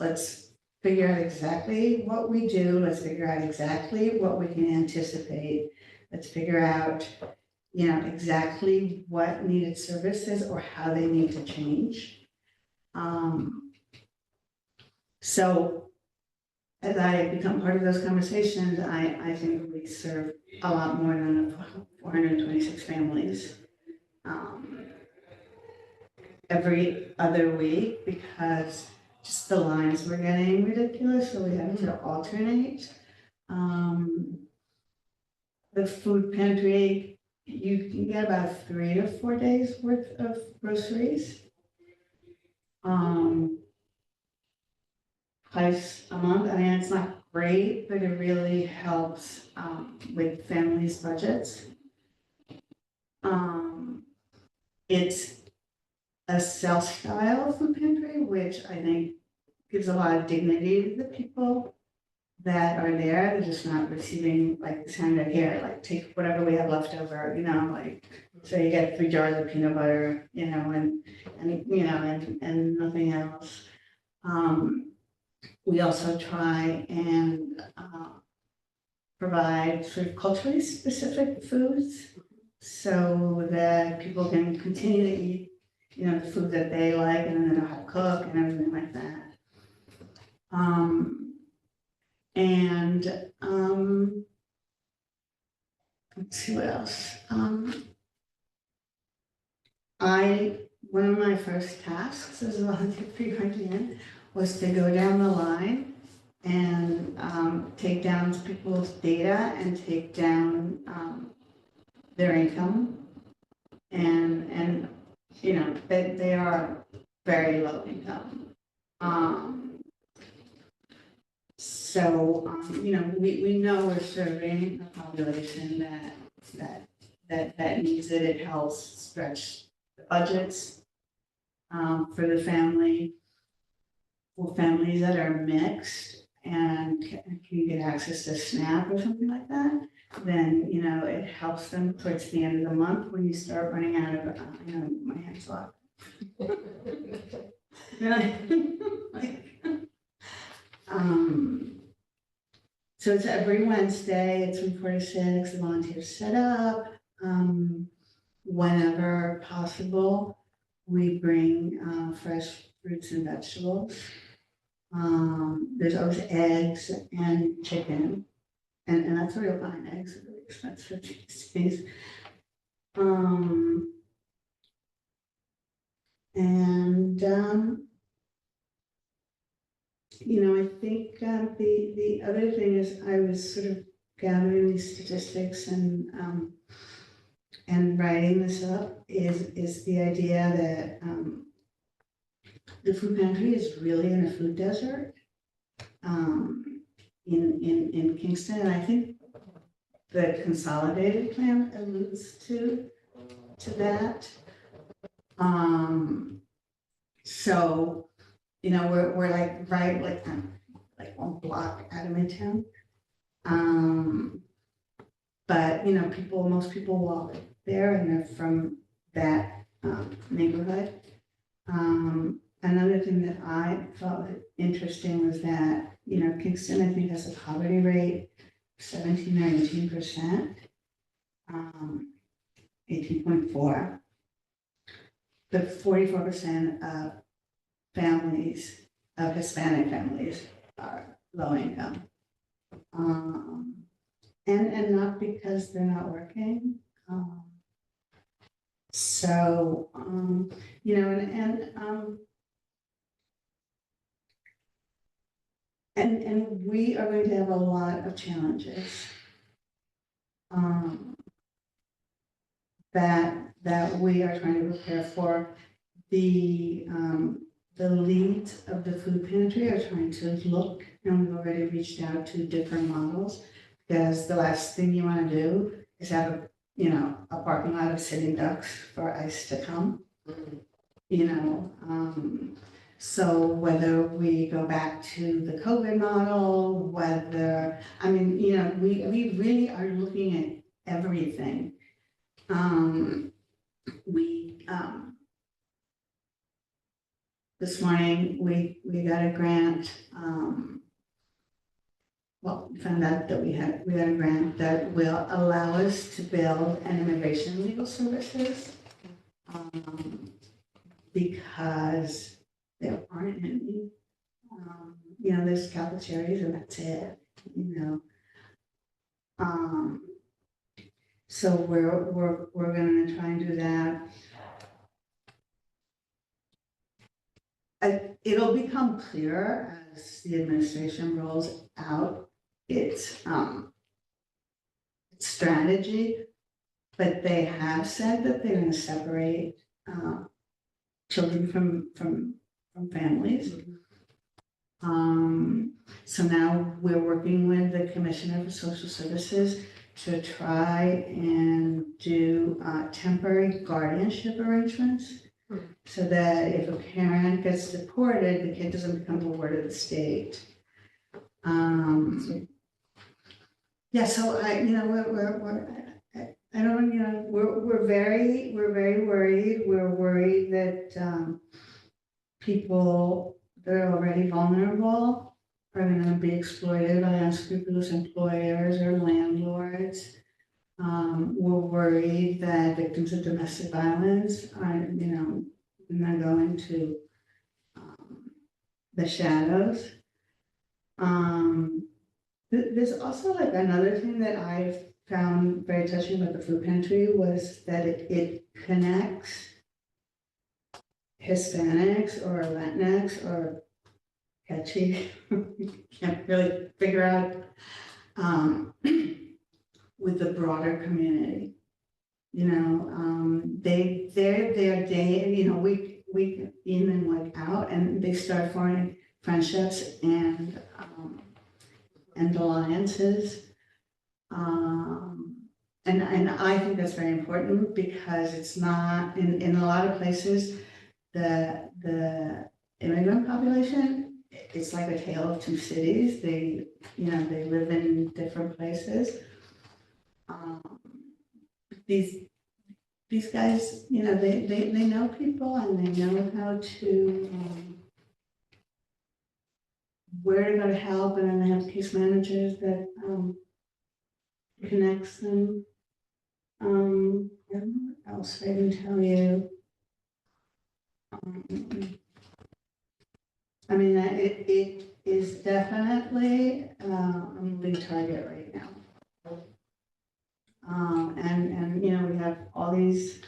figure out exactly what we do. Let's figure out exactly what we can anticipate. Let's figure out, exactly what needed services or how they need to change. So as I become part of those conversations, I think we serve a lot more than 426 families every other week, because just the lines were getting ridiculous, so we had to alternate. The food pantry, you can get about 3 to 4 days worth of groceries. Twice a month, I mean, it's not great, but it really helps, with families' budgets. It's a self-style food pantry, which I think gives a lot of dignity to the people that are there. They're just not receiving like this kind of here, like take whatever we have left over, like, so you get 3 jars of peanut butter, and nothing else. We also try and provide sort of culturally specific foods so that people can continue to eat, the food that they like and then know how to cook and everything like that. Let's see what else. One of my first tasks as a volunteer pre-guardian was to go down the line and take down people's data and take down their income. And they are very low income. We know we're serving a population that needs it. It helps stretch the budgets for the family. For families that are mixed and can get access to SNAP or something like that, then it helps them towards the end of the month when you start running out of my hands locked. So it's every Wednesday, it's from 4 to 6, the volunteers set up. Whenever possible, we bring fresh fruits and vegetables. There's always eggs and chicken, and that's where you'll find eggs are really expensive these days. I think the other thing is I was sort of gathering these statistics and writing this up is the idea that the food pantry is really in a food desert in Kingston, and I think the consolidated plan alludes to that. We're like right like one block out of Midtown. But most people walk there and they're from that neighborhood. Another thing that I thought was interesting was that, Kingston, I think, has a poverty rate of 17 or 18%, 18.4. But 44% of families, of Hispanic families, are low income. And not because they're not working. And we are going to have a lot of challenges that we are trying to prepare for. The leads of the food pantry are trying to look, and we've already reached out to different models, because the last thing you want to do is have a parking lot of sitting ducks for ICE to come. So whether we go back to the COVID model, we really are looking at everything. This morning, we got a grant. We found out that we got a grant that will allow us to build an immigration legal services, because there aren't any. There's Catholic Charities and that's it. So we're gonna try and do that. It'll become clearer as the administration rolls out its strategy, But they have said that they're gonna separate, children from families. So now we're working with the Commissioner for Social Services to try and do temporary guardianship arrangements. So that if a parent gets deported, the kid doesn't become a ward of the state. Yeah, so I don't, we're very worried. We're worried that people that are already vulnerable are gonna be exploited by unscrupulous employers or landlords. We're worried that victims of domestic violence are, not going to the shadows. There's also like another thing that I've found very touching about the food pantry was that it connects Hispanics or Latinx or catchy, can't really figure out, with the broader community. They're day, week in and week out, and they start forming friendships and alliances. And I think that's very important because it's not, in a lot of places, the immigrant population, it's like a tale of two cities. They live in different places. These guys, they know people and they know how to, where to go to help, and then they have case managers that connects them. I don't know what else I can tell you. I mean, it is definitely a moving target right now. And we have all these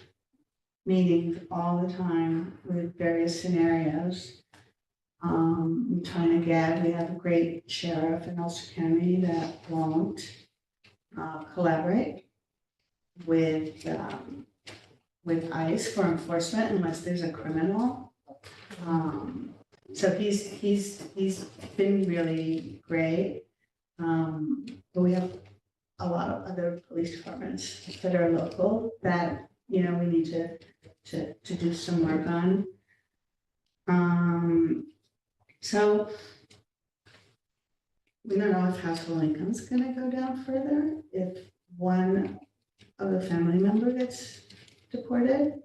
meetings all the time with various scenarios. I'm trying to we have a great sheriff in Ulster County that won't collaborate with ICE for enforcement unless there's a criminal. So he's been really great. But we have a lot of other police departments that are local that, we need to do some work on. So we don't know if household income is gonna go down further if one of the family member gets deported.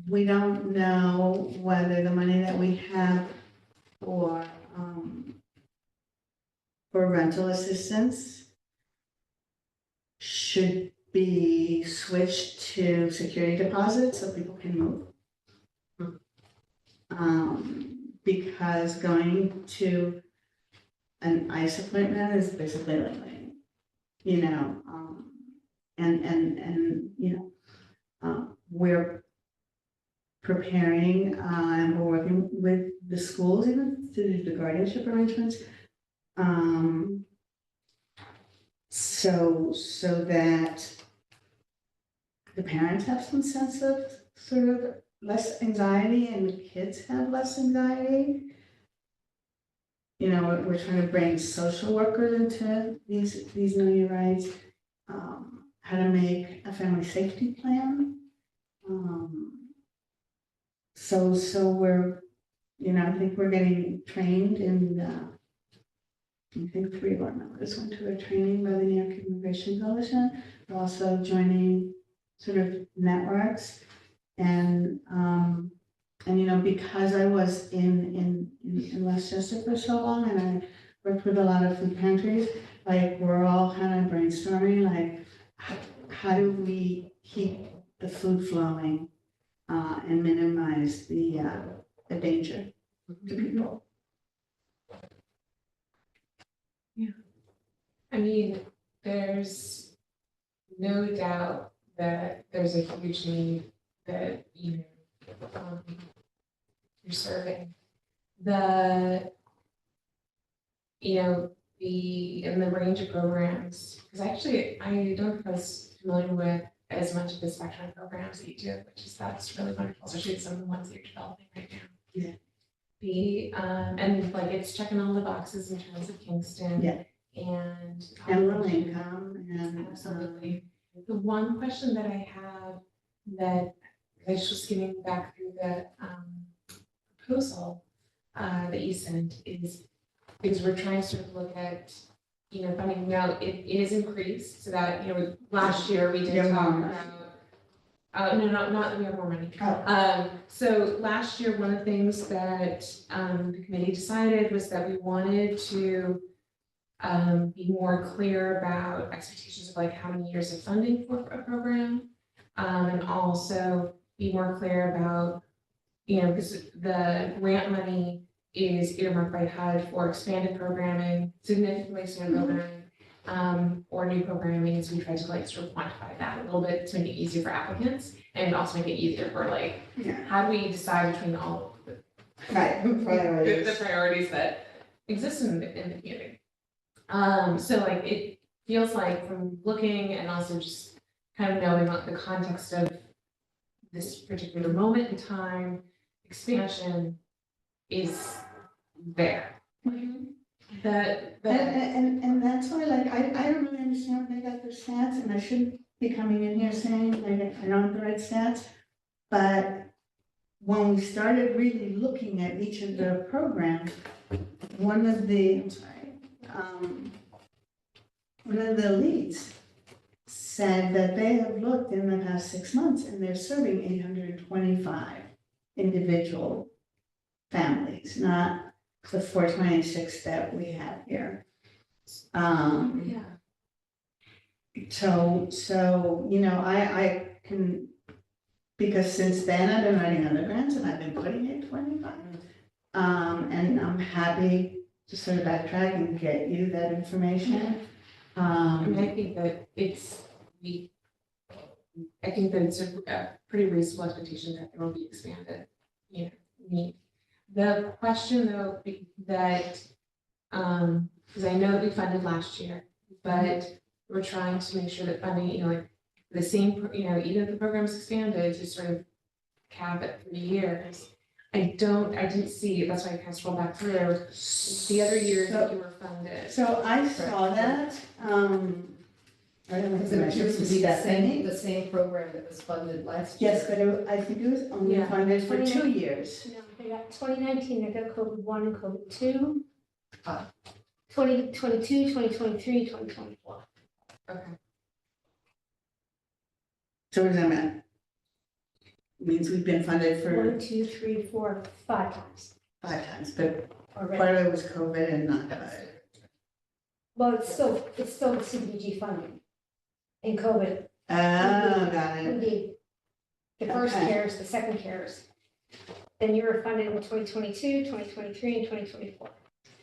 We don't know whether the money that we have for rental assistance should be switched to security deposits so people can move. Because going to an ICE appointment is basically like, we're preparing, and we're working with the schools even to do the guardianship arrangements. So that the parents have some sense of sort of less anxiety and the kids have less anxiety. We're trying to bring social workers into these Know Your Rights, how to make a family safety plan. So we're, I think we're getting trained in, I think 3 of our members went to a training by the New York Immigration Coalition. We're also joining sort of networks and because I was in Westchester for so long and I worked with a lot of food pantries, like we're all kind of brainstorming, like how do we keep the food flowing and minimize the danger to people. I mean, there's no doubt that there's a huge need that, you're serving. in the range of programs, because actually, I don't think I was familiar with as much of the spectrum of programs that you do, which is, that's really wonderful, especially some of the ones that you're developing right now. Yeah. And like, it's checking all the boxes in terms of Kingston. Yeah. And. And low income and. Absolutely. The one question that I have that I was just skimming back through the proposal that you sent is, because we're trying to sort of look at, funding, now it is increased, so that, last year we did Yeah, talk more. about, no, not that we have more money. Oh. So last year, one of the things that the committee decided was that we wanted to be more clear about expectations of like how many years of funding for a program. And also be more clear about, because the grant money is earmarked by HUD for expanded programming, significantly expanded programming, or new programming, so we tried to like sort of quantify that a little bit to make it easier for applicants and also make it easier for like, Yeah. how do we decide between all of Right, the priorities that exist in the community. So like, it feels like from looking and also just kind of knowing what the context of this particular moment in time, expansion is there. And that's why, like, I don't really understand where they got their stats, and I shouldn't be coming in here saying, like, I don't have the right stats. But when we started really looking at each of the programs, one of the leads said that they have looked in the past 6 months and they're serving 825 individual families, not the 426 that we have here. Yeah. So, I can, because since then I've been writing other grants and I've been putting in 25. And I'm happy to sort of backtrack and get you that information. I mean, I think that I think that it's a pretty reasonable expectation that it will be expanded, need. The question though, that, because I know that we funded last year, but we're trying to make sure that funding, like the same, even if the program's expanded to sort of cap at 3 years. I didn't see, that's why I kind of scrolled back through the other years that you were funded. So I saw that, I don't know if Because it I appears to should be see that thing. the same program that was funded last year. Yes, but I think it was only Yeah. funded for 2 years. No, they got 2019, they got COVID-1 and COVID-2. Ah. 2022, 2023, 2024. Okay. So what does that mean? Means we've been funded for 1, 2, 3, 4, 5 times 5 times, but already. part of it was COVID and not COVID. Well, it's still CDBG funding. In COVID, Oh, got we it. gave the first Okay. CARES, the second CARES. Then you were funded in 2022, 2023, and 2024.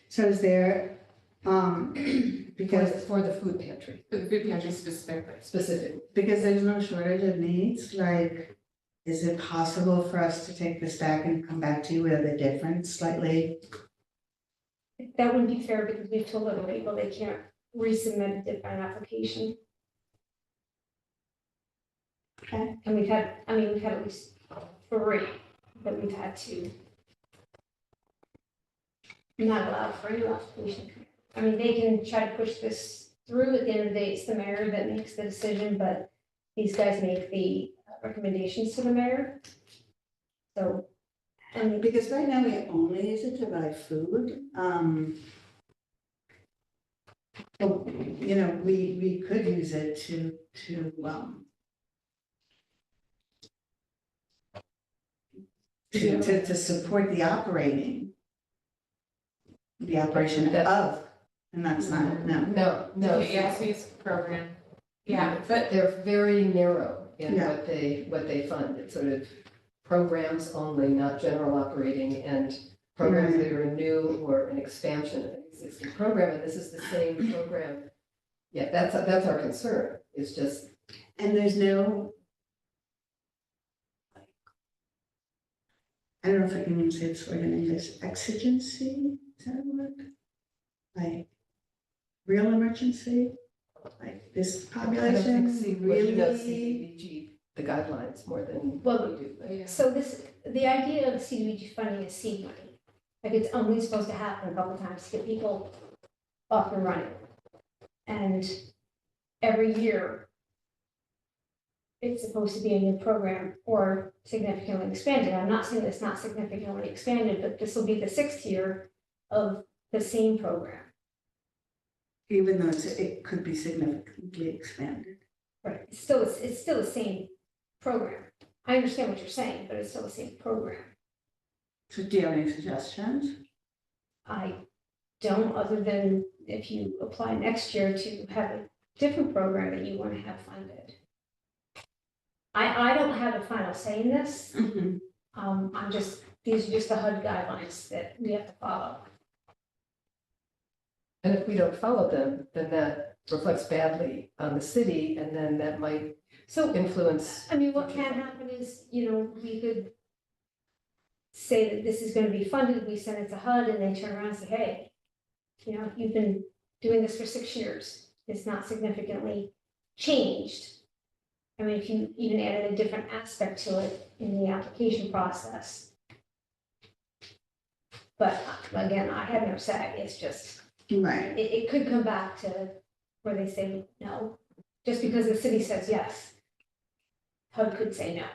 So is there, because For the food pantry For the food pantry specifically. specifically. there's no shortage of needs, like, is it possible for us to take this back and come back to you with a different slightly? That wouldn't be fair because we've told other people they can't resubmit a different application. Okay. And we've had at least 3 that we've had to not allow for any application. I mean, they can try to push this through. At the end of the day, it's the mayor that makes the decision, but these guys make the recommendations to the mayor. So, and Because right now we only use it to buy food. But, we could use it to support the operation of, and that's not, no. No. Yes, program. Yeah, but They're very narrow in Yeah. what they fund. It's sort of programs only, not general operating, and programs that are new or an expansion of an existing program, and this is the same program. Yeah, that's our concern, it's just, And there's no, I don't know if I can even say this word in English, exigency, is that a word? Like, real emergency? Like this I don't think population really knows really? CDBG, the guidelines more than Well, we do. but- Yeah. So the idea of CDBG funding is seed money. Like it's only supposed to happen a couple times to get people up and running. And every year, it's supposed to be a new program or significantly expanded. I'm not saying it's not significantly expanded, but this will be the 6th year of the same program. Even though it could be significantly expanded. Right. It's still the same program. I understand what you're saying, but it's still the same program. So do you have any suggestions? I don't, other than if you apply next year to have a different program that you want to have funded. I don't have a final say in this. These are just the HUD guidelines that we have to follow. And if we don't follow them, then that reflects badly on the city, and then that might So, influence. I mean, what can happen is, we could say that this is gonna be funded, we send it to HUD, and they turn around and say, hey, you've been doing this for 6 years, it's not significantly changed. I mean, if you even added a different aspect to it in the application process. But again, I have no say, it's just, Right. it could come back to where they say no, just because the city says yes. HUD could say no.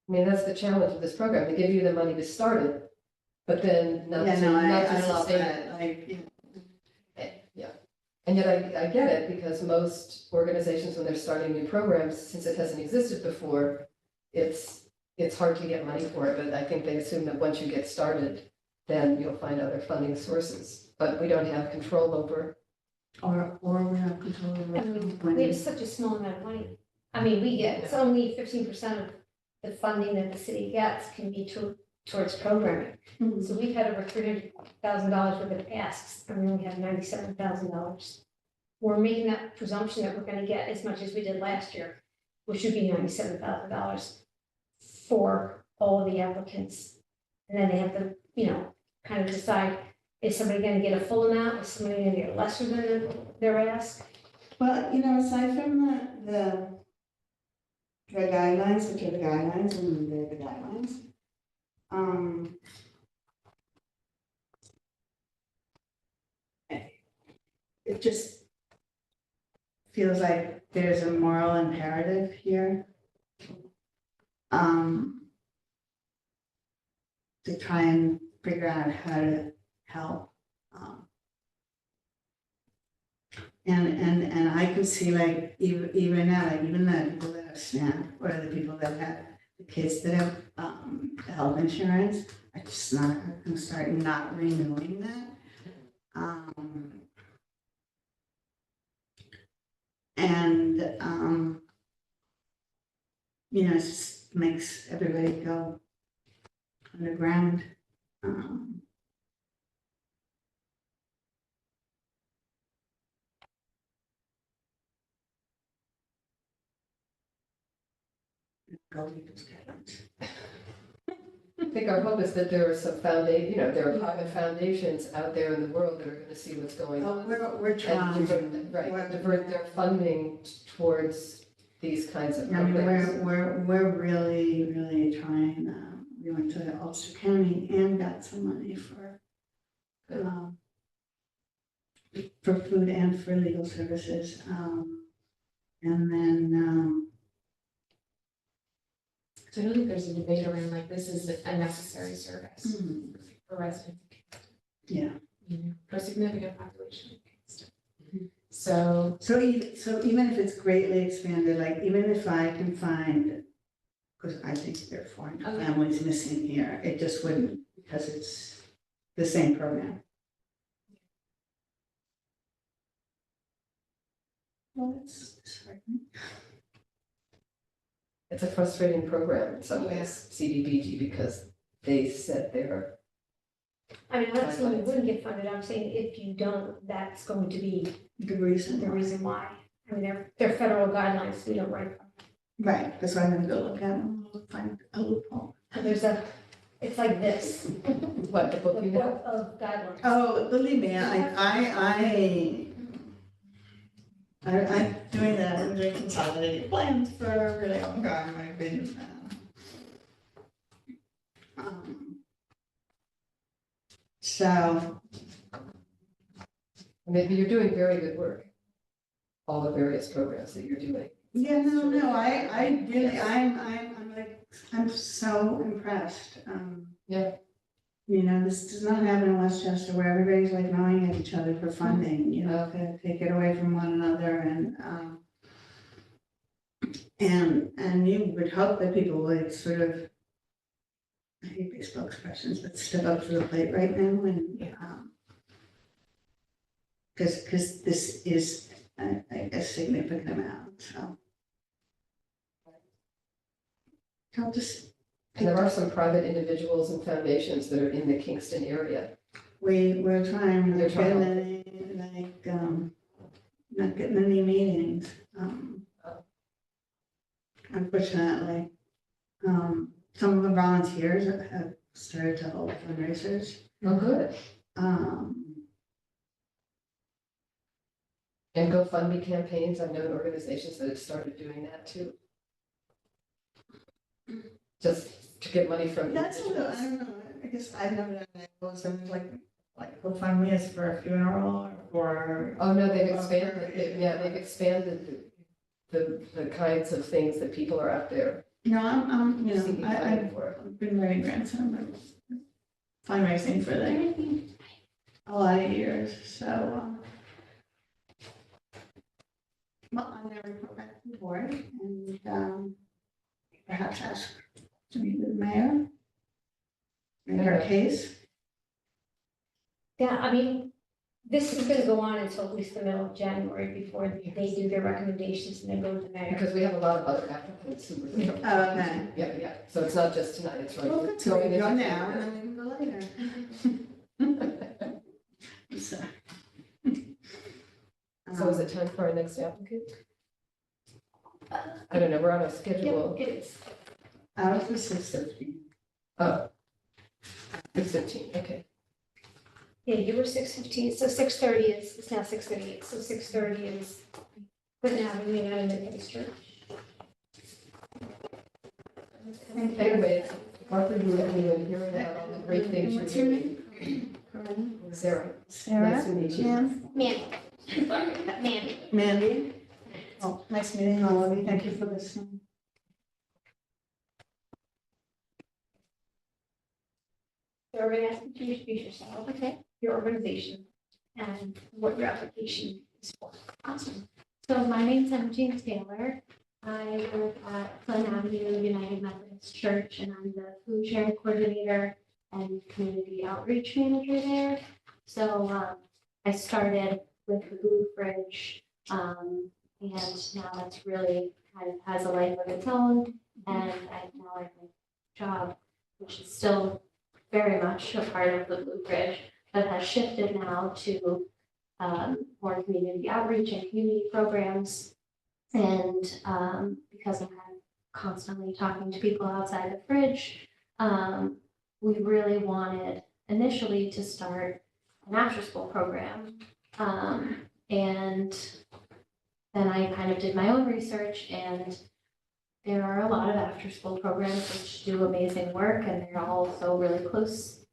I mean, that's the challenge of this program. They give you the money to start it, but then not Yeah, to, no, not to I love sustain that, it. like, Yeah. And yet I get it, because most organizations, when they're starting new programs, since it hasn't existed before, it's hard to get money for it, but I think they assume that once you get started, then you'll find other funding sources. But we don't have control over. or we have control over. I mean, we have such a small amount of money. I mean, it's only 15% of the funding that the city gets can be towards programming. Mhm. So we've had over $300,000 worth of asks, and we only have $97,000. We're making that presumption that we're gonna get as much as we did last year, which would be $97,000 for all of the applicants. And then they have to, kind of decide, is somebody gonna get a full amount, is somebody gonna get lesser than their ask? Well, aside from the guidelines, which are the guidelines, and they're the guidelines. It just feels like there's a moral imperative here. To try and figure out how to help. And I could see like even now, like even the people that have SNAP or the people that have the kids that have health insurance are just not gonna start not renewing that. It just makes everybody go underground. Go read those guidelines. I think our hope is that there are some there are private foundations out there in the world that are gonna see what's going Oh, on. we're And trying. divert their funding towards these kinds of I mean, programs. we're really, really trying, we went to Ulster County and got some money for food and for legal services, and then, So I don't think there's a debate around like this is a necessary service for residents. yeah. For a significant population. Mhm. So, So even if it's greatly expanded, like even if I can find, because I think there are foreign Okay. families missing here, it just wouldn't, because it's the same program. Well, it's disheartening. It's a frustrating program in some ways, CDBG, because they set their, I mean, I'm not saying you wouldn't get funded, I'm saying if you don't, that's going to be The reason. the reason why. I mean, they're federal guidelines, we don't write them. Right, that's why I'm gonna go look at them, find a loophole. And there's a It's like this, What, the the book you have? book of guidelines. Oh, believe me, I'm doing that, I'm doing consolidated plans for a really long time, I've been, so, Maybe you're doing very good work. All the various programs that you're doing. yeah, no, I really, I'm like, I'm so impressed. Yeah. You know, this does not happen in Westchester where everybody's like gnawing at each other for funding, you know, to take it away from one another and you would hope that people would sort of, I hate baseball expressions, but step up to the plate right now and, because this is a significant amount, so. I'll just, And there are some private individuals and foundations that are in the Kingston area. we're trying, You're we're trying. getting not getting any meetings, unfortunately. Some of the volunteers have started to hold fundraisers. Oh, good. And GoFundMe campaigns, I've known organizations that have started doing that too. Just to get money from That's a little, I individuals. don't know, I guess I've never done that, something like GoFundMe is for a funeral or Oh, no, they've Or expanded, for- yeah, they've expanded the kinds of things that people are out there no, I'm, you seeking know, funding for. I've been writing grants and I'm fundraising for like a lot of years, so, well, I'm gonna report back to the board and, perhaps ask to meet with the mayor. In her Okay. case, Yeah, I mean, this is gonna go on until at least the middle of January before they do their recommendations and then go to the mayor. Because we have a lot of other applicants who were. Oh, okay. Yeah, yeah, so it's not just tonight, it's right. well, good, so we can go now and then we can go later. So. So is it time for our next applicant? I don't know, we're on a schedule. Yep, it is. Out for 6:15. Oh. 6:15, okay. Yeah, you were 6:15, so 6:30 is, it's now 6:38, so 6:30 is Clinton Avenue United Methodist Church. Anyway, Martha, you let me in hearing about all the great things you're What's your doing. Sarah. Sarah? Nice to meet you. Jan? Mandy. Mandy. Mandy? Oh, nice meeting all of you. Thank you for listening. So we're gonna ask you to introduce yourself, okay, your organization, and what your application is for. Awesome. So my name's Jean Taylor. I work at Glen Avenue United Methodist Church, and I'm the food sharing coordinator and community outreach manager there. So I started with the Blue Fridge, and now that's really kind of has a life of its own. And I now like my job, which is still very much a part of the Blue Fridge, but has shifted now to more community outreach and community programs. And because I'm kind of constantly talking to people outside the fridge, we really wanted initially to start an after school program. And then I kind of did my own research, and there are a lot of after school programs which do amazing work, and they're also really close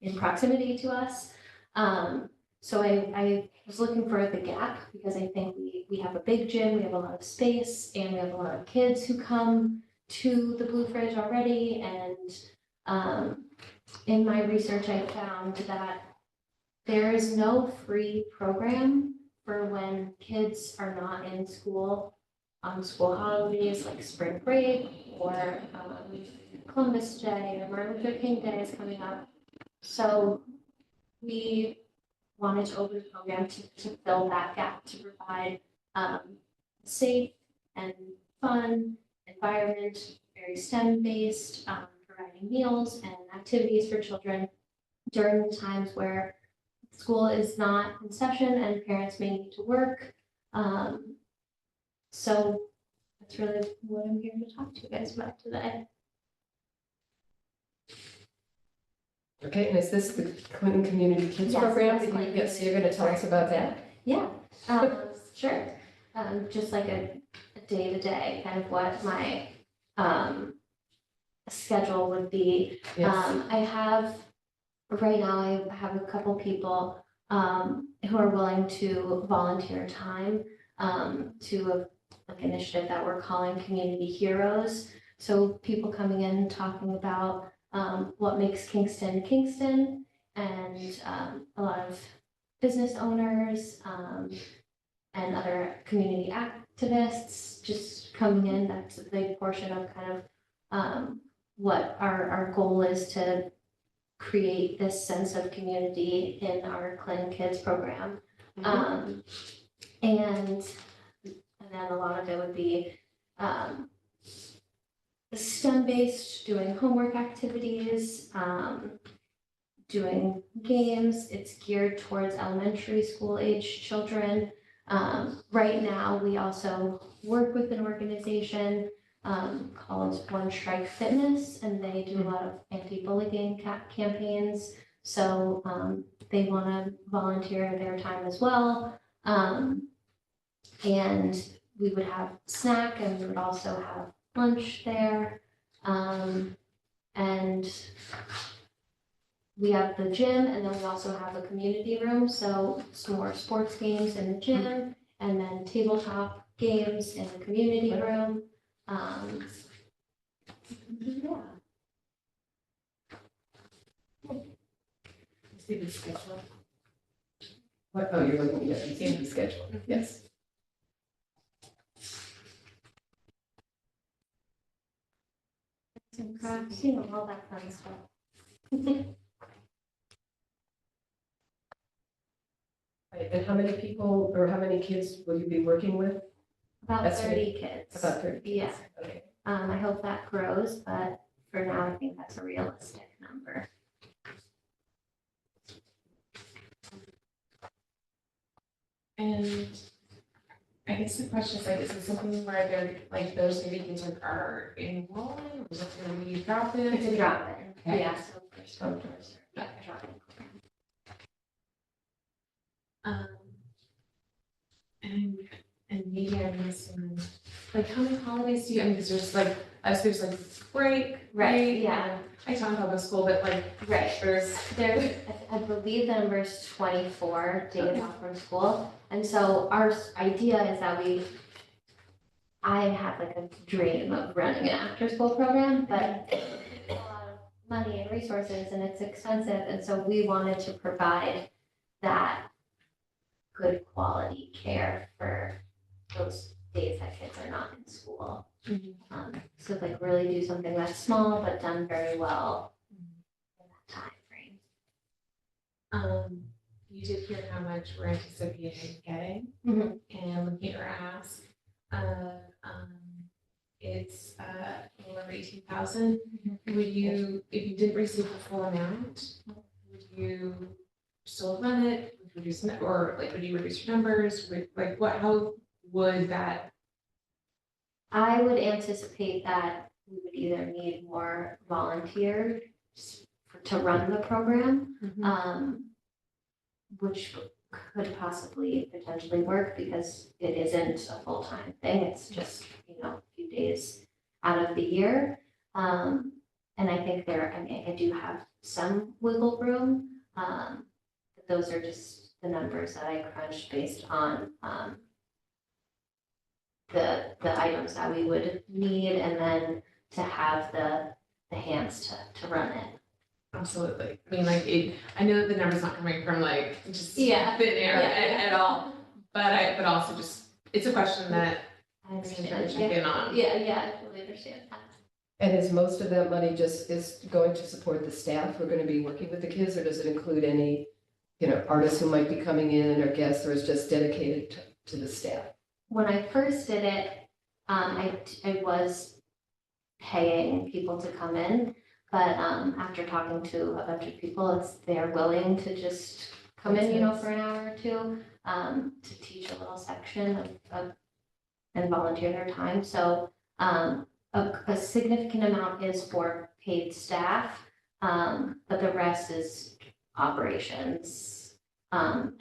in proximity to us. So I was looking for the gap because I think we have a big gym, we have a lot of space, and we have a lot of kids who come to the Blue Fridge already. And in my research, I found that there is no free program for when kids are not in school on school holidays like spring break or Columbus Day or Martin Luther King Day is coming up. So we wanted to open a program to fill that gap, to provide safe and fun environment, very STEM-based, providing meals and activities for children during the times where school is not in session and parents may need to work. So that's really what I'm here to talk to you guys about today. Okay, and is this the Clinton Community Kids Yes, Program? yes, Clinton Yes, you're gonna tell us about that? Yeah, sure. Just like a day-to-day, kind of what my schedule would be. Yes, I have, right now, I have a couple people who are willing to volunteer time to a like initiative that we're calling Community Heroes. So people coming in and talking about what makes Kingston Kingston, and a lot of business owners and other community activists just coming in. That's a big portion of kind of what our goal is, to create this sense of community in our Clinton Kids program. And then a lot of it would be STEM-based, doing homework activities, doing games. It's geared towards elementary school age children. Right now, we also work with an organization called One Strike Fitness, and they do a lot of anti-bullying campaigns. So they want to volunteer their time as well. And we would have snack, and we would also have lunch there. And we have the gym, and then we also have a community room, so some more sports games in the gym, and then tabletop games in the community room. Yeah. See the schedule. what, oh, you're looking, yeah, you see the schedule, yes. Some crafts, you know, all that fun stuff. Right, and how many people, or how many kids will you be working with? About That's 30 kids. About 30 kids? Yeah. Okay. I hope that grows, but for now, I think that's a realistic number. And I guess the question is like, is it something where they're like those maybe kids are enrolling, or is it gonna be drop-in? It's a drop-in, Okay. yeah, so first come first served, drop-in. And maybe I'm missing, like, how many holidays do you, I mean, 'cause there's like, I suppose there's like break, Right, yeah. and I taught in public school, but like, Right, there's, I believe the number is 24 days off from school. And so our idea is that I have like a dream of running an after-school program, but it's a lot of money and resources, and it's expensive. And so we wanted to provide that good quality care for those days that kids are not in school. So like really do something that's small but done very well in that time frame. you did hear how much we're anticipating getting. Mhm. And looking at your ask, it's a little over 18,000. Would you, if you didn't receive the full amount, would you still run it, would you reduce it, or like, would you reduce your numbers, like, what, how would that? I would anticipate that we would either need more volunteers to run the program, which could possibly potentially work because it isn't a full-time thing. It's just, you know, a few days out of the year. And I think I do have some wiggle room. But those are just the numbers that I crunched based on the items that we would need, and then to have the hands to run it. Absolutely. I mean, like, I know that the number's not coming from like just thin Yeah. air Yeah. at all, but also just, it's a question that I I'm understand. trying to check in on. Yeah, I totally understand that. And is most of that money just is going to support the staff who are going to be working with the kids, or does it include any, you know, artists who might be coming in or guests, or is just dedicated to the staff? When I first did it, I was paying people to come in, but after talking to a bunch of people, they're willing to just come in, you know, for an hour or two, to teach a little section of and volunteer their time. So a significant amount is for paid staff. But the rest is operations, and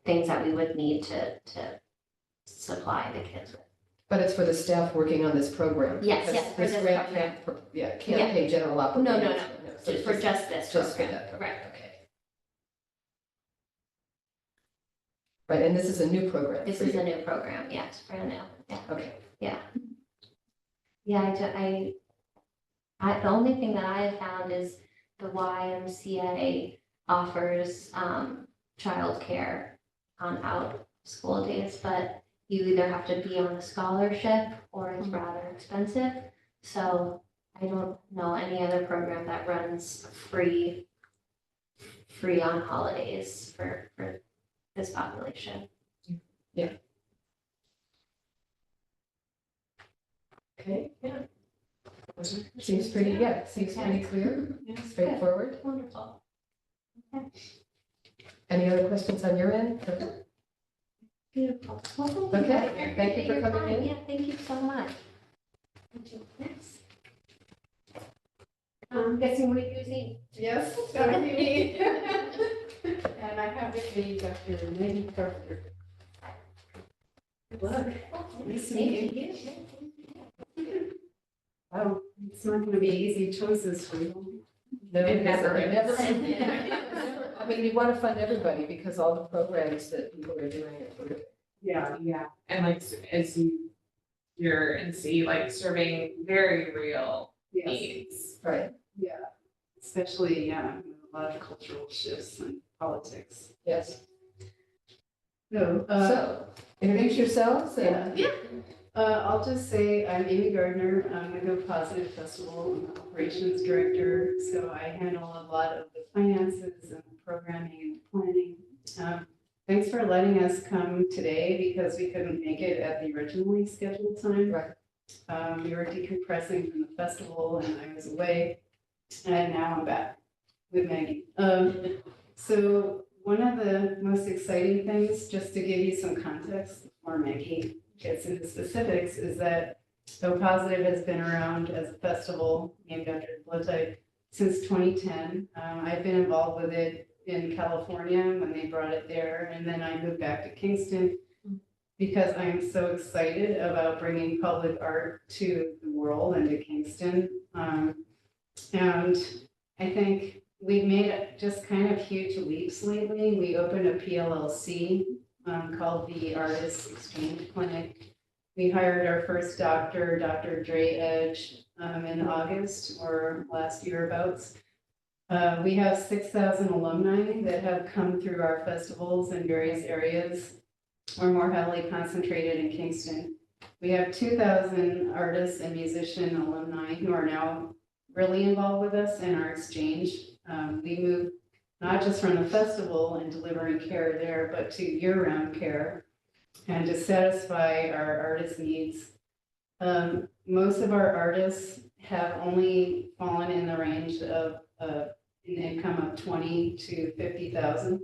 things that we would need to supply the kids with. But it's for the staff working on this program. Yes, because yes, for this this grant program. can't pay general operating. no, so Just for just this just for program, that program, right? okay. Right, and this is a new program. This for is you. a new program, yes, brand new, yeah. Okay, Yeah, the only thing that I have found is the YMCA offers, childcare on out school days, but you either have to be on a scholarship or it's rather expensive. So I don't know any other program that runs free on holidays for this population. okay, yeah. Seems pretty clear, straightforward. Wonderful. Any other questions on your end? Beautiful. Well, Okay, thank you for Your coming time. in. Yeah, thank you so much. Next. Guessing we're using. Yes, that would be me. And I have with me Dr. Maggie Carpenter. Good luck. Nice to meet you. Wow, it's not gonna be easy choices for you. No, It never it is. I mean, you want to fund everybody because all the programs that people are doing are terrific. Yeah. Yeah, and like, as you hear and see, like, serving very real Yes, needs. Right, yeah, especially, yeah, a lot of cultural shifts in politics. yes. So, So, introduce yourselves and. I'll just say I'm Amy Gardner. I'm the Go Positive Festival. I'm the operations director, so I handle a lot of the finances and the programming and the planning. Thanks for letting us come today because we couldn't make it at the originally scheduled time. Right. We were decompressing from the festival and I was away, and now I'm back with Maggie. So one of the most exciting things, just to give you some context before Maggie gets into specifics, is that Go Positive has been around as a festival named after blood type since 2010. I've been involved with it in California when they brought it there, and then I moved back to Kingston because I am so excited about bringing public art to the world and to Kingston. And I think we've made just kind of huge leaps lately. We opened a PLLC called the Artists Exchange Clinic. We hired our first doctor, Dr. Dre Edge, in August or last year abouts. We have 6,000 alumni that have come through our festivals in various areas. We're more heavily concentrated in Kingston. We have 2,000 artists and musician alumni who are now really involved with us in our exchange. We move not just from the festival and delivering care there, but to year-round care and to satisfy our artist needs. Most of our artists have only fallen in the range of an income of 20 to 50,000.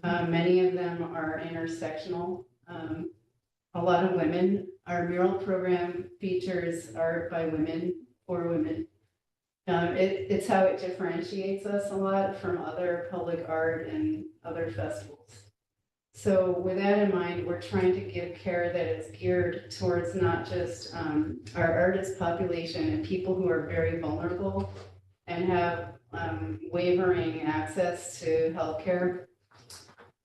Many of them are intersectional. A lot of women. Our mural program features art by women, for women. It's how it differentiates us a lot from other public art and other festivals. So with that in mind, we're trying to give care that is geared towards not just our artist population and people who are very vulnerable and have wavering access to healthcare,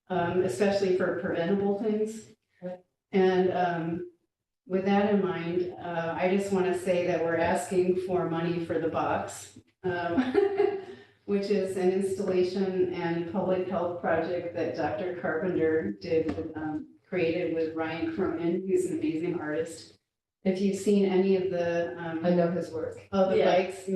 especially for preventable things. And with that in mind, I just want to say that we're asking for money for the box, which is an installation and public health project that Dr. Carpenter created with Ryan Cronin, who's an amazing artist. If you've seen any of the, I know his work. of the Yeah. bikes,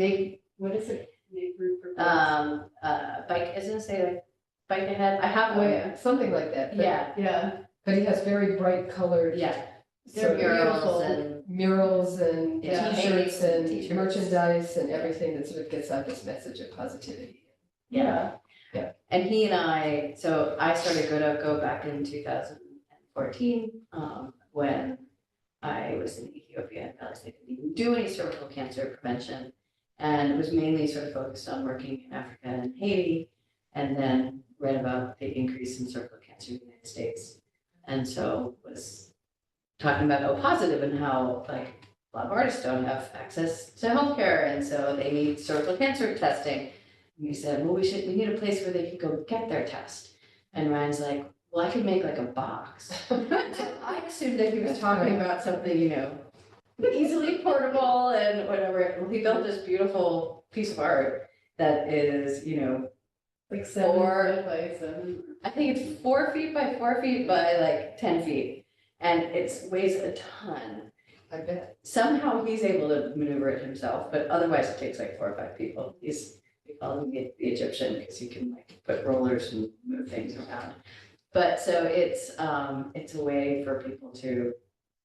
what is it? Make room for bikes. Bike, isn't it say like bike ahead? I have Oh, one. yeah, something like that. but- Yeah, Yeah, But he has very bright colored. yeah. sort of Murals and, murals and Yeah. t-shirts and T-shirts. merchandise and everything that sort of gets out this message of positivity. yeah. Yeah. And he and I, so I started Go back in 2014, when I was in Ethiopia and realized they didn't even do any cervical cancer prevention. And it was mainly sort of focused on working in Africa and Haiti, and then read about the increase in cervical cancer in the United States. And so was talking about O positive and how like a lot of artists don't have access to healthcare, and so they need cervical cancer testing. And we said, well, we need a place where they can go get their test. And Ryan's like, well, I could make like a box. I assumed that he was talking about something, you know, easily portable and whatever. Well, he built this beautiful piece of art that is, you know, Like 7 foot by 7. I think it's 4 feet by 4 feet by like 10 feet. And it weighs a ton. I bet. Somehow he's able to maneuver it himself, but otherwise it takes like 4 or 5 people. We call him the Egyptian because he can like put rollers and move things around. But so it's a way for people to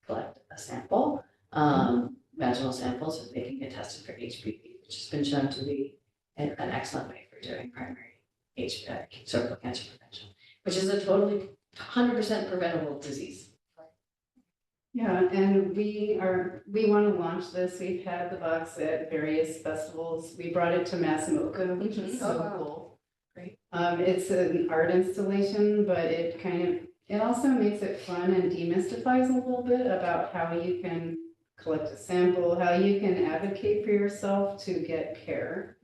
collect a sample, vaginal sample, so they can get tested for HPV, which has been shown to be an excellent way for doing primary cervical cancer prevention, which is a totally 100% preventable disease. Yeah, and we want to launch this. We've had the box at various festivals. We brought it to Massimoka, which is so Oh, wow. cool. Great. It's an art installation, but it also makes it fun and demystifies a little bit about how you can collect a sample, how you can advocate for yourself to get care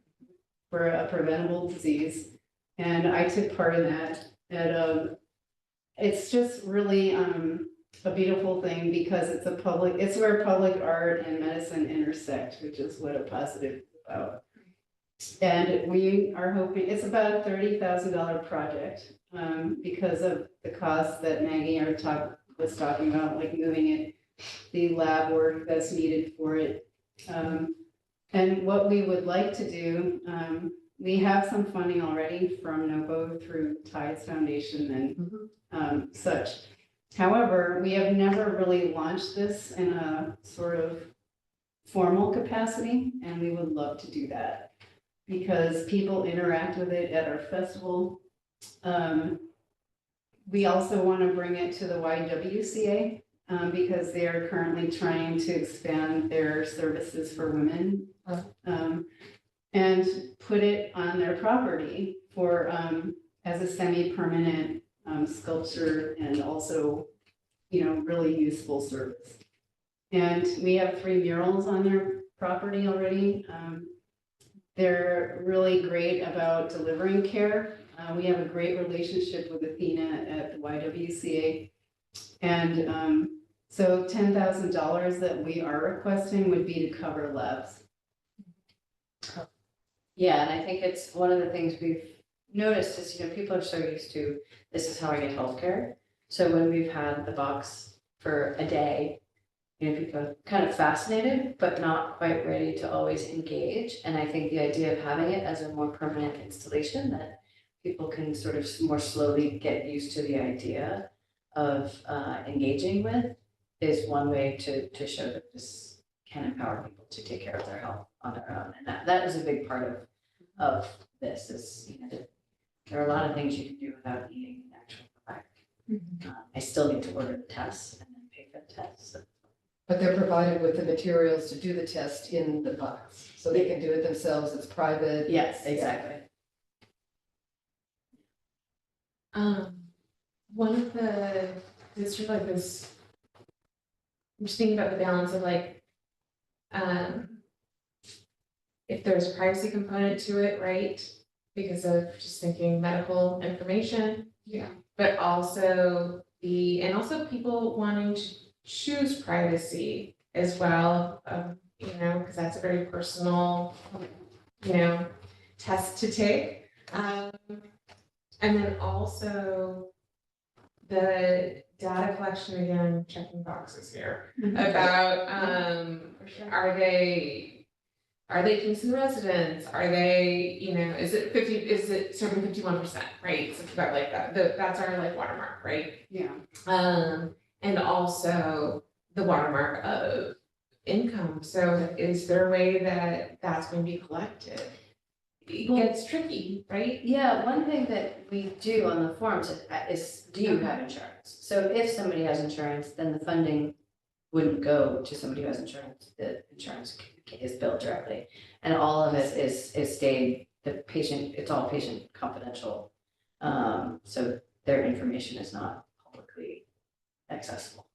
for a preventable disease. And I took part in that. And it's just really a beautiful thing because it's where public art and medicine intersect, which is what a positive is about. And we are hoping, it's about a $30,000 project because of the costs that Maggie was talking about, like moving it, the lab work that's needed for it. And what we would like to do, we have some funding already from NOVO through Tides Foundation and such. However, we have never really launched this in a sort of formal capacity, and we would love to do that because people interact with it at our festival. We also want to bring it to the YWCA because they are currently trying to expand their services for women and put it on their property for as a semi-permanent sculpture and also, you know, really useful service. And we have 3 murals on their property already. They're really great about delivering care. We have a great relationship with Athena at the YWCA. And so $10,000 that we are requesting would be to cover labs. Yeah, and I think it's one of the things we've noticed is, you know, people are so used to, this is how I get healthcare. So when we've had the box for a day, you know, people are kind of fascinated, but not quite ready to always engage. And I think the idea of having it as a more permanent installation that people can sort of more slowly get used to the idea of engaging with is one way to show that this can empower people to take care of their health on their own. And that is a big part of this is, you know, there are a lot of things you can do without needing an actual provider. I still need to order the tests and then pay for the tests. So. But they're provided with the materials to do the test in the box, so they can do it themselves, it's private. Yes, exactly. One of the, it's sort of like this, I'm just thinking about the balance of like, if there's a privacy component to it, right? Because of just thinking medical information. Yeah. But also and also people wanting to choose privacy as well, you know, because that's a very personal, you know, test to take. And then also the data collection, again, checking boxes here about, are they Kingston residents? Are they, you know, is it serving 51%, right? Something about like that. That's our like watermark, right? Yeah. And also the watermark of income. So is there a way that that's going to be collected? It gets tricky, right? Yeah, one thing that we do on the forms is do you have insurance? So if somebody has insurance, then the funding wouldn't go to somebody who has insurance, the insurance is billed directly. And all of it is stayed, the patient, it's all patient confidential. So their information is not publicly accessible.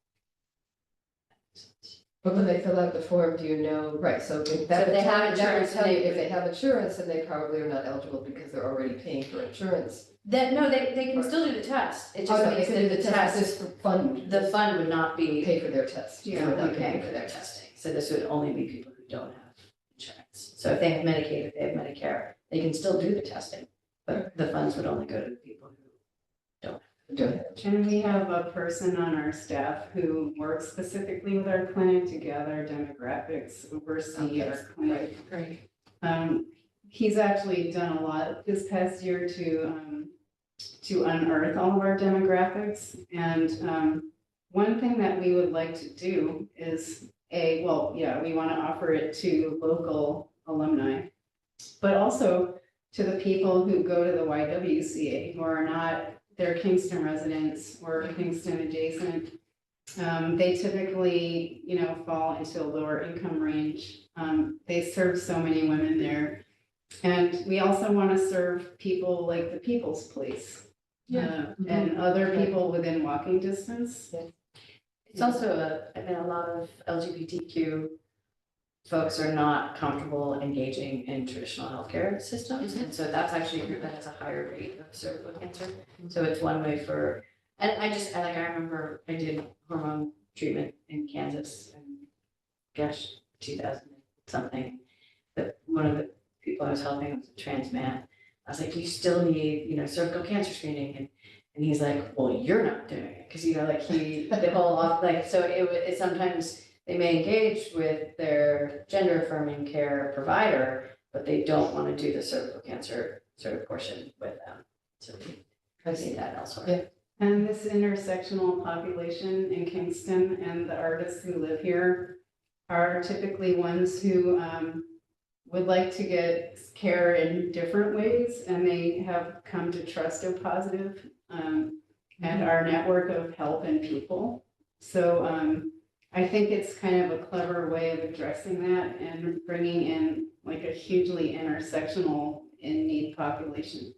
But when they fill out the form, do you know, right, so if that So if they have that would insurance, tell you they if they have insurance, then they probably are not eligible because they're already paying for insurance. No, they can still do the test, it Oh, just no, they means can do that the the test, test, this fund. the fund would not be Pay for their test. Yeah, They're not paying for their testing. So this would only be people who don't have insurance. So if they have Medicaid, if they have Medicare, they can still do the testing, but the funds would only go to the people who Don't have. And we have a person on our staff who works specifically with our clinic to gather demographics, oversee our clinic. Right. He's actually done a lot this past year to unearth all of our demographics. And one thing that we would like to do is we want to offer it to local alumni, but also to the people who go to the YWCA who are not, they're Kingston residents or Kingston adjacent. They typically, fall into a lower income range. They serve so many women there. And we also want to serve people like the People's Place. And other people within walking distance. It's also a lot of LGBTQ folks are not comfortable engaging in traditional healthcare systems. And so that's actually a group that has a higher rate of cervical cancer. So it's one way for, and I remember I did hormone treatment in Kansas and 2000 something. But one of the people I was helping was a trans man. I was like, do you still need, cervical cancer screening? And he's like, well, you're not doing it. Cause the whole off, so it sometimes they may engage with their gender affirming care provider, but they don't want to do the cervical cancer sort of portion with them. So I see that elsewhere. Yeah. And this intersectional population in Kingston and the artists who live here are typically ones who would like to get care in different ways, and they have come to trust O Positive and our network of help and people. So I think it's kind of a clever way of addressing that and bringing in like a hugely intersectional in need population.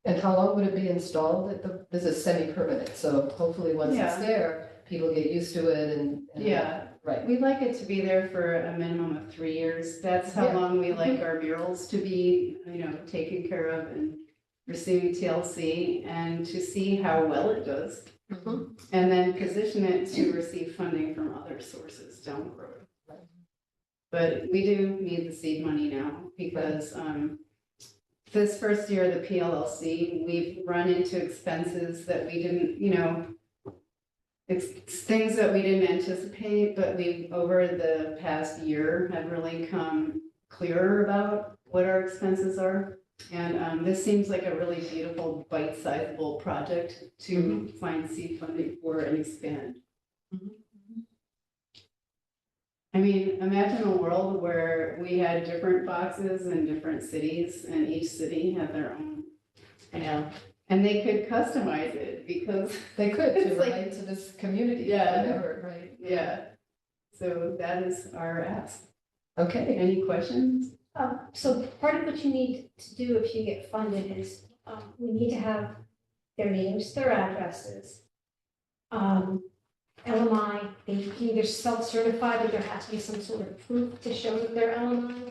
And how long would it be installed? This is semi-permanent, so hopefully once it's Yeah. there, people get used to it and. Yeah. Right. We'd like it to be there for a minimum of 3 years. That's how Yeah. long we like our murals to be, taken care of and receiving TLC, and to see how well it does. Mhm. And then position it to receive funding from other sources down the road. But we do need the seed money now because this first year of the PLLC, we've run into expenses that we didn't, it's things that we didn't anticipate, but we've, over the past year, have really come clearer about what our expenses are. And this seems like a really beautiful, bite-sizable project to find seed funding for and expand. I mean, imagine a world where we had different boxes in different cities and each city had their own. And they could customize it because They could, to It's like- relate to this community, Yeah. whatever, right? yeah. So that is our ask. Okay, Any questions? So part of what you need to do if you get funded is, we need to have their names, their addresses. LMI, they can either self-certify, but there has to be some sort of proof to show that they're LMI,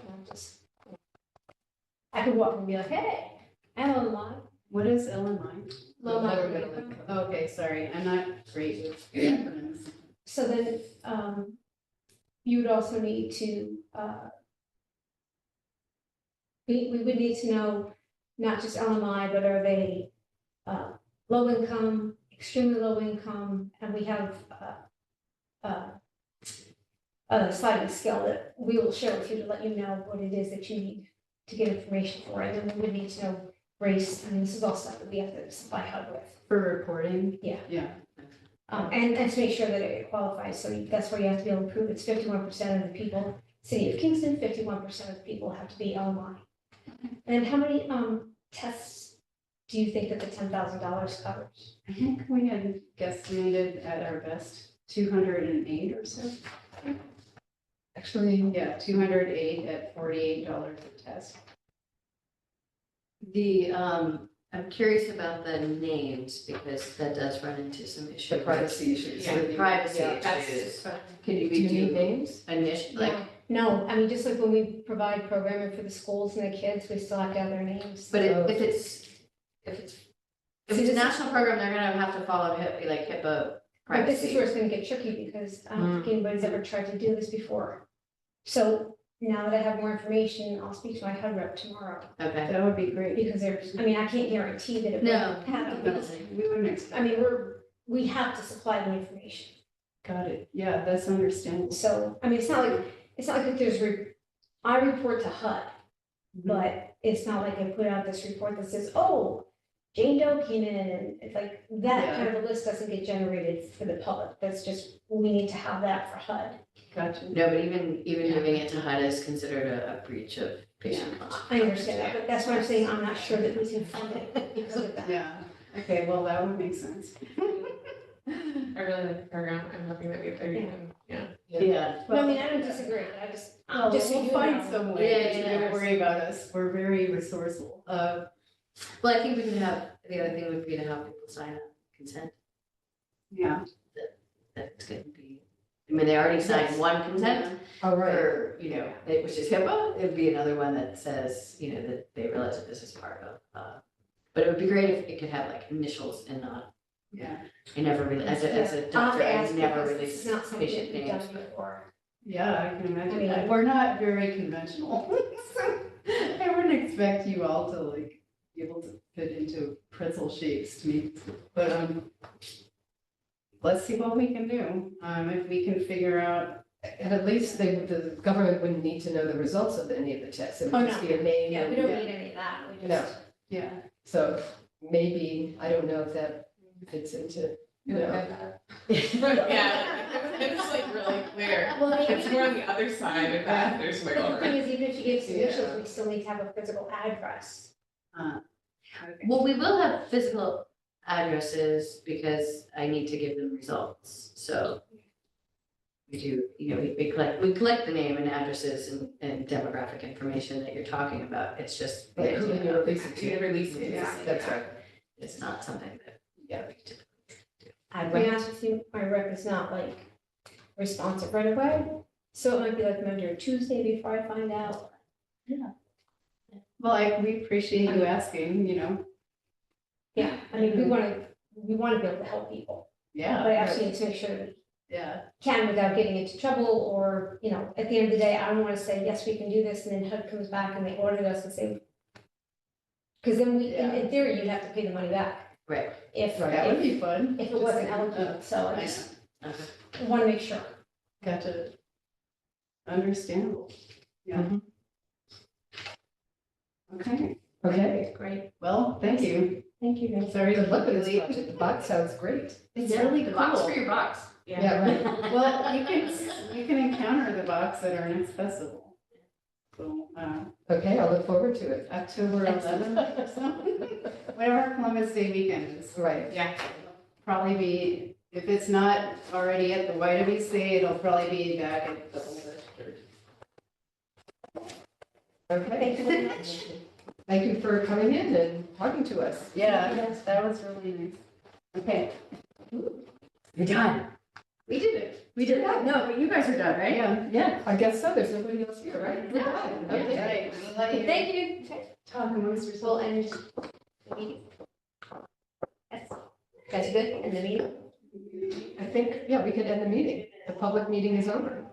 I could walk and be like, hey, I'm LMI. What is LMI? Low Lower middle middle income. income. Okay, sorry, I'm not great with acronyms. So then, you would also need to, we would need to know not just LMI, but are they, low income, extremely low income, and we have, a sliding scale that we will share with you to let you know what it is that you need to get information for, and then we would need to know race, this is all stuff that we have to supply HUD with. For reporting? Yeah. Yeah. And to make sure that it qualifies, so that's where you have to be able to prove it's 51% of the people, City of Kingston, 51% of the people have to be LMI. And how many tests do you think that the $10,000 covers? I think we had guesstimated at our best 208 or so. Actually, Yeah, 208 at $48 a test. I'm curious about the names because that does run into some issues. the privacy issues. Yeah, with the- Privacy yeah. issues. Do you need names? Initial, like, No, I mean, just like when we provide programming for the schools and the kids, we still have to have their names. but So- if it's a national program, they're gonna have to follow HIPAA But this is privacy. where it's gonna get tricky because I don't think anybody's ever tried to do this before. So now that I have more information, I'll speak to my HUD rep tomorrow Okay. That would be great. because there's, I mean, I can't guarantee that it No, will happen. no, because, We wouldn't expect. I mean, we have to supply the information. Got it. Yeah, that's understandable. So, I mean, it's not like that there's, I report to HUD, but it's not like I put out this report that says, oh, Jane Doe came in and it's like, that kind of a list doesn't get generated for the public. That's just, we need to have that for HUD. Gotcha. No, but even giving it to HUD is considered a breach of patient confidentiality. I understand that, but that's why I'm saying I'm not sure that we can fund it because of that. Yeah, okay, well, that would make sense. I really like the program. I'm hoping that we have everything, yeah. Yeah. No, I mean, I don't disagree, I just, Well, just so we'll you find know. some way, Yeah, don't worry about us, we're very resourceful. Well, I think we can have, the other thing would be to have people sign a consent. Yeah. That's gonna be, I mean, they already signed one consent All right. for, which is HIPAA. It'd be another one that says, that they realize that this is part of, but it would be great if it could have like initials and not, Yeah, I never really, as a I'll have doctor, to I ask never because release it's not something that patient we've names. done before. yeah, I can I imagine mean, that. We're not very conventional. So I wouldn't expect you all to like be able to fit into pretzel shapes to me, but, let's see what we can do. If we can figure out, And at least the government wouldn't need to know the results of any of the tests. It Oh, would no. just be a name. Yeah, we and- don't need any of that, we No. just. yeah, So maybe, I don't know if that fits into, Yeah, it's like really clear. Well, I mean, It's more on the other side of that, there's but wiggle the thing room. is, even if you give initials, we still need to have a physical address. okay. Well, we will have physical addresses because I need to give them results, so. We do, we collect the name and addresses and demographic information that you're talking about, it's just. like, who you release it You to. release it, Yes, yeah. that's right. It's not something that, we typically do. I'd be honest with you, my rep is not like responsive right away, so it might be like Monday or Tuesday before I find out. Well, we appreciate you asking, Yeah, I mean, we wanna be able to help people, yeah. but I actually need to make sure that we Yeah, can without getting into trouble, or, at the end of the day, I don't wanna say, yes, we can do this, and then HUD comes back and they audit us and say. Cause then in theory, you'd have to pay the money back. Right. If, that would if, be fun. if it wasn't allocated, so I I just know. Okay. wanna make sure. Gotcha. Understandable. Yeah. Okay, Okay, Great, well, thank you. thank you, guys. Sorry. good luck with this Really- project. The box sounds great. It's really The box cool. for your box. Yeah, right. Well, you can encounter the box at our next festival. So, Okay, I'll look forward to it. October 11th or something, whatever Columbus Day weekend is. Right. Yeah. Probably be, if it's not already at the White Oaks Day, it'll probably be back at the church. Okay. Thank you very much. Thank you for coming in and talking to us. Yeah, that was really nice. Okay. You're done. We did it. We did that. No, but you guys are done, right? Yeah. Yeah, I guess so. There's nobody else here, right? We're done. Okay. Right. We'll let you Thank you. talk amongst We'll yourselves. end the meeting. Yes. Guys, you good? End the meeting? I think, yeah, we can end the meeting. The public meeting is over.